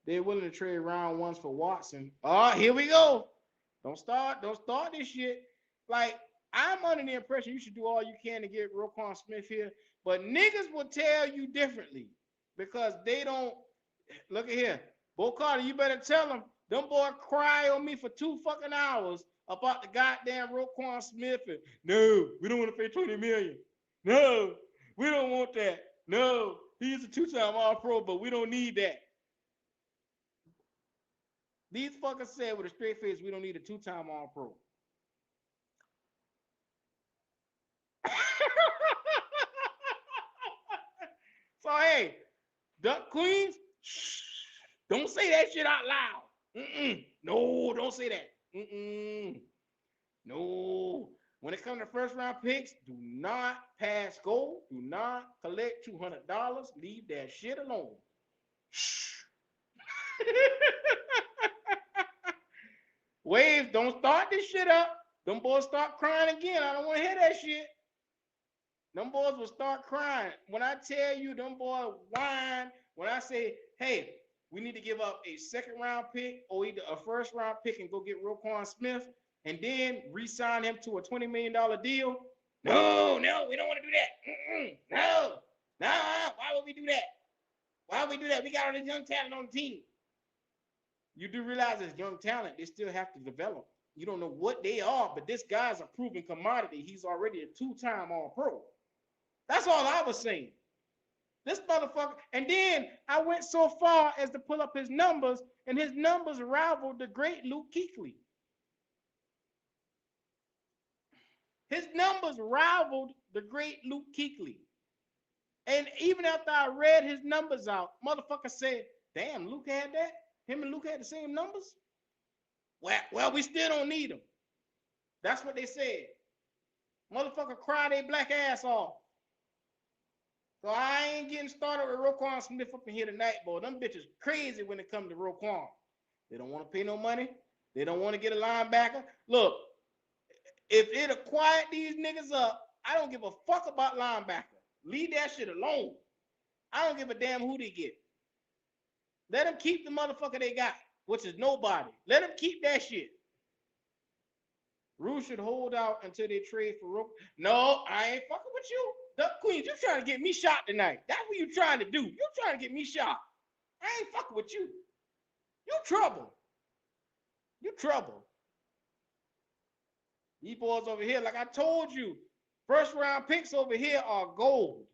They're willing to trade round ones for Watson. Oh, here we go. Don't start this shit. Like, I'm under the impression you should do all you can to get Roquan Smith here, but niggas will tell you differently because they don't. Look at here. Bo Carter, you better tell them boy cry on me for 2 fucking hours about the goddamn Roquan Smith. And, no, we don't want to pay $20 million. No, we don't want that. No, he's a 2-time All-Pro, but we don't need that. These fuckers said with a straight face, we don't need a 2-time All-Pro. So, hey, Duck Queens, shh, don't say that shit out loud. No, don't say that. No. When it comes to first round picks, do not pass go. Do not collect $200. Leave that shit alone. Shh. Waves, don't start this shit up. Them boys start crying again. I don't want to hear that shit. Them boys will start crying. When I tell you them boys whine, when I say, hey, we need to give up a second round pick or either a first round pick and go get Roquan Smith and then re-sign him to a $20 million deal. No, we don't want to do that. No, why would we do that? Why would we do that? We got all this young talent on the team. You do realize as young talent, they still have to develop. You don't know what they are, but this guy's a proven commodity. He's already a 2-time All-Pro. That's all I was saying. This motherfucker, and then I went so far as to pull up his numbers, and his numbers rivaled the great Luke Kuechly. His numbers rivaled the great Luke Kuechly. And even after I read his numbers out, motherfucker said, damn, Luke had that? Him and Luke had the same numbers? Well, we still don't need them. That's what they said. Motherfucker cry their black ass off. So I ain't getting started with Roquan Smith up in here tonight, boy. Them bitches crazy when it comes to Roquan. They don't want to pay no money. They don't want to get a linebacker. Look, if it'll quiet these niggas up, I don't give a fuck about linebacker. Leave that shit alone. I don't give a damn who they get. Let them keep the motherfucker they got, which is nobody. Let them keep that shit. Rhule should hold out until they trade for Roquan. No, I ain't fucking with you. Duck Queens, you trying to get me shot tonight. That's what you trying to do. You trying to get me shot. I ain't fucking with you. You trouble. You trouble. These boys over here, like I told you, first round picks over here are gold.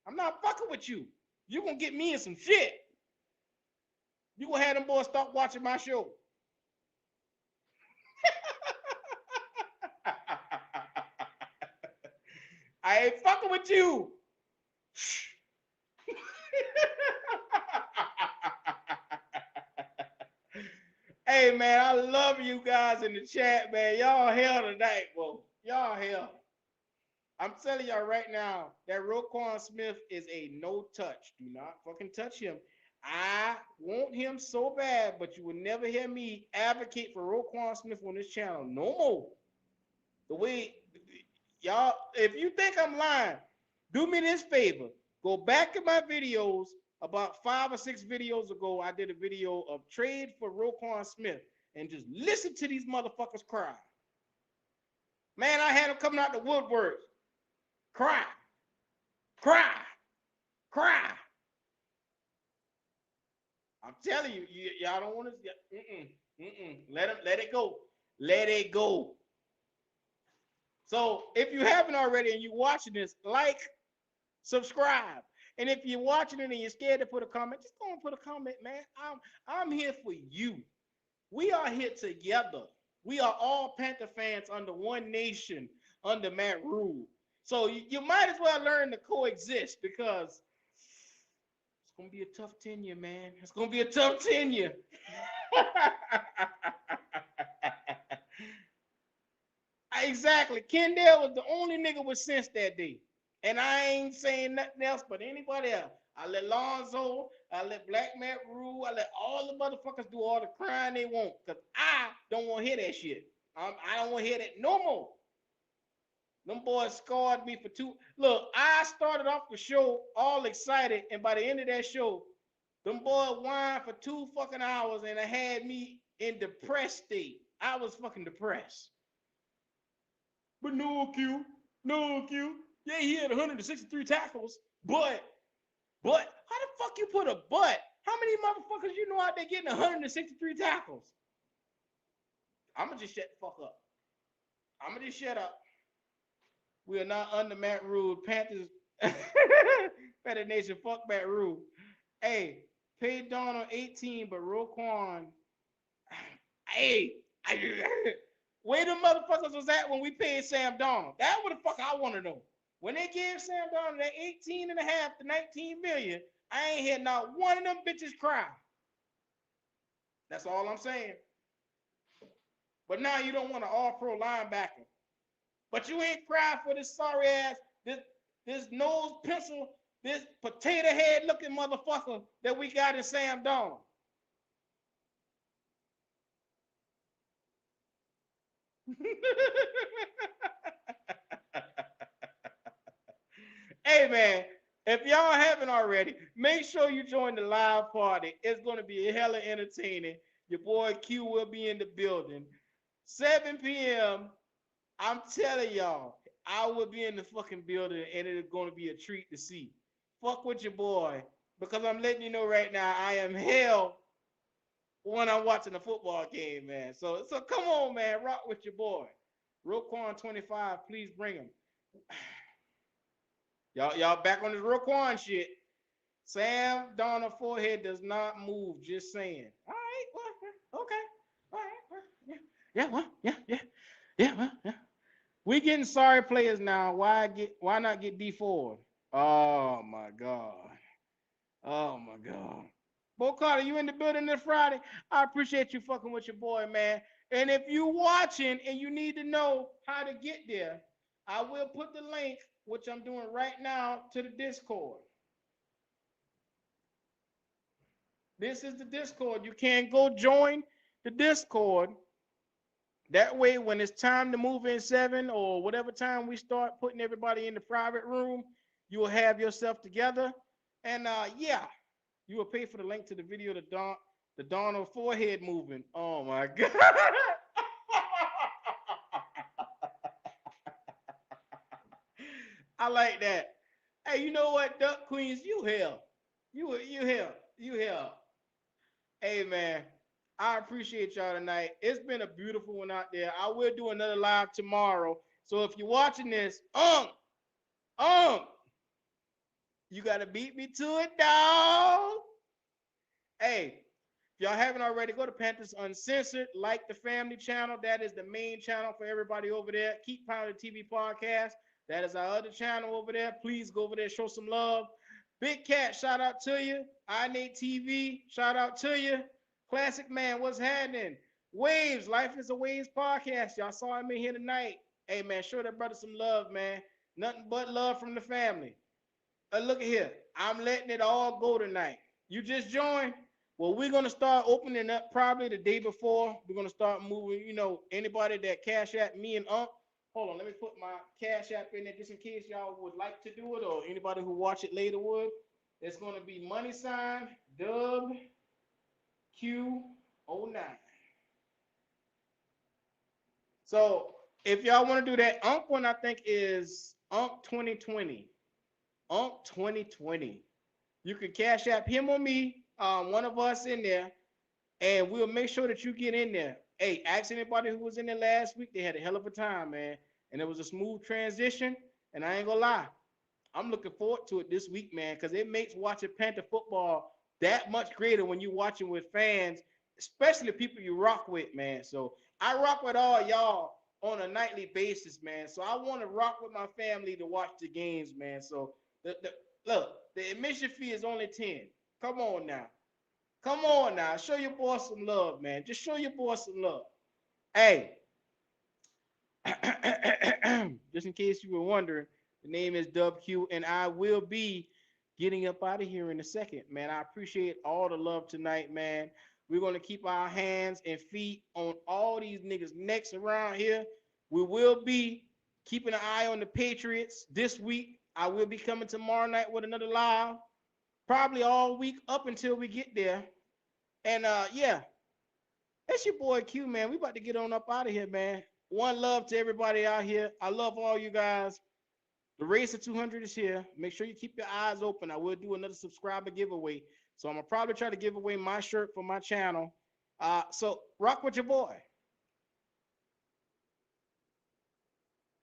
I'm not fucking with you. You gonna get me in some shit. You gonna have them boys start watching my show. I ain't fucking with you. Hey, man, I love you guys in the chat, man. Y'all hell tonight, bro. Y'all hell. I'm telling y'all right now, that Roquan Smith is a no touch. Do not fucking touch him. I want him so bad, but you will never hear me advocate for Roquan Smith on this channel no more. The way y'all, if you think I'm lying, do me this favor. Go back in my videos. About 5 or 6 videos ago, I did a video of trade for Roquan Smith, and just listen to these motherfuckers cry. Man, I had them coming out the woodwork. Cry. Cry. Cry. I'm telling you, y'all don't want to. Let it go. Let it go. So if you haven't already and you're watching this, like, subscribe. And if you're watching it and you're scared to put a comment, just go and put a comment, man. I'm here for you. We are here together. We are all Panther fans under one nation, under Matt Rhule. So you might as well learn to coexist, because it's gonna be a tough tenure, man. It's gonna be a tough tenure. Exactly. Kendall was the only nigga with sense that day. And I ain't saying nothing else but anybody else. I let Lonzo, I let Black Matt Rhule, I let all the motherfuckers do all the crying they want, because I don't want to hear that shit. I don't want to hear that no more. Them boys scarred me for 2. Look, I started off the show all excited, and by the end of that show, them boys whined for 2 fucking hours, and it had me in depressed state. I was fucking depressed. But no Q. Yeah, he had 163 tackles, but how the fuck you put a but? How many motherfuckers you know out there getting 163 tackles? I'ma just shut the fuck up. I'ma just shut up. We are not under Matt Rhule. Panthers, Better Nation, fuck Matt Rhule. Hey, paid Donald 18, but Roquan. Hey, where the motherfuckers was at when we paid Sam Donald? That's what the fuck I want to know. When they gave Sam Donald that 18 and a half to 19 million, I ain't hear not one of them bitches cry. That's all I'm saying. But now you don't want an all-pro linebacker. But you ain't cry for this sorry ass, this nose pencil, this potato head looking motherfucker that we got in Sam Donald. Hey man, if y'all haven't already, make sure you join the live party. It's going to be hella entertaining. Your boy Q will be in the building. 7 p.m. I'm telling y'all, I will be in the fucking building, and it's going to be a treat to see. Fuck with your boy, because I'm letting you know right now, I am hell when I'm watching a football game, man. So come on, man, rock with your boy. Roquan 25, please bring him. Y'all back on this Roquan shit. Sam Donald forehead does not move. Just saying. All right, well, okay. All right, yeah. We getting sorry players now. Why not get D4? Oh my god. Bo Carter, you in the building this Friday? I appreciate you fucking with your boy, man. And if you watching and you need to know how to get there, I will put the link, which I'm doing right now, to the Discord. This is the Discord. You can go join the Discord. That way, when it's time to move in 7 or whatever time we start putting everybody in the private room, you will have yourself together. And yeah, you will pay for the link to the video, the Donald forehead moving. Oh my God. I like that. Hey, you know what, Duck Queens, you hell. You hell. Hey man, I appreciate y'all tonight. It's been a beautiful one out there. I will do another live tomorrow. So if you're watching this, you gotta beat me to it, dog. Hey, if y'all haven't already, go to Panthers Uncensored, like the family channel. That is the main channel for everybody over there. Keep Pounding TV Podcast. That is our other channel over there. Please go over there, show some love. Big Cat, shout out to you. iNate TV, shout out to you. Classic Man, what's happening? Waves, Life is a Waves podcast. Y'all saw him in here tonight. Hey, man, show that brother some love, man. Nothing but love from the family. Look at here. I'm letting it all go tonight. You just joined? Well, we're gonna start opening up probably the day before. We're gonna start moving, anybody that cash app me and hold on, let me put my cash app in there just in case y'all would like to do it or anybody who watch it later would. It's gonna be money sign Dub Q09. So if y'all want to do that, one I think is 2020. 2020. You can cash app him or me, one of us in there, and we'll make sure that you get in there. Hey, ask anybody who was in there last week. They had a hell of a time, man. And it was a smooth transition. And I ain't gonna lie, I'm looking forward to it this week, man, because it makes watching Panther football that much greater when you're watching with fans, especially people you rock with, man. So I rock with all y'all on a nightly basis, man. So I want to rock with my family to watch the games, man. So look, the admission fee is only 10. Come on now. Come on now. Show your boy some love, man. Just show your boy some love. Hey, just in case you were wondering, the name is WQ, and I will be getting up out of here in a second, man. I appreciate all the love tonight, man. We're going to keep our hands and feet on all these niggas' necks around here. We will be keeping an eye on the Patriots this week. I will be coming tomorrow night with another live, probably all week up until we get there. And yeah, that's your boy Q, man. We about to get on up out of here, man. One love to everybody out here. I love all you guys. The race of 200 is here. Make sure you keep your eyes open. I will do another subscriber giveaway. So I'm going to probably try to give away my shirt for my channel. So rock with your boy.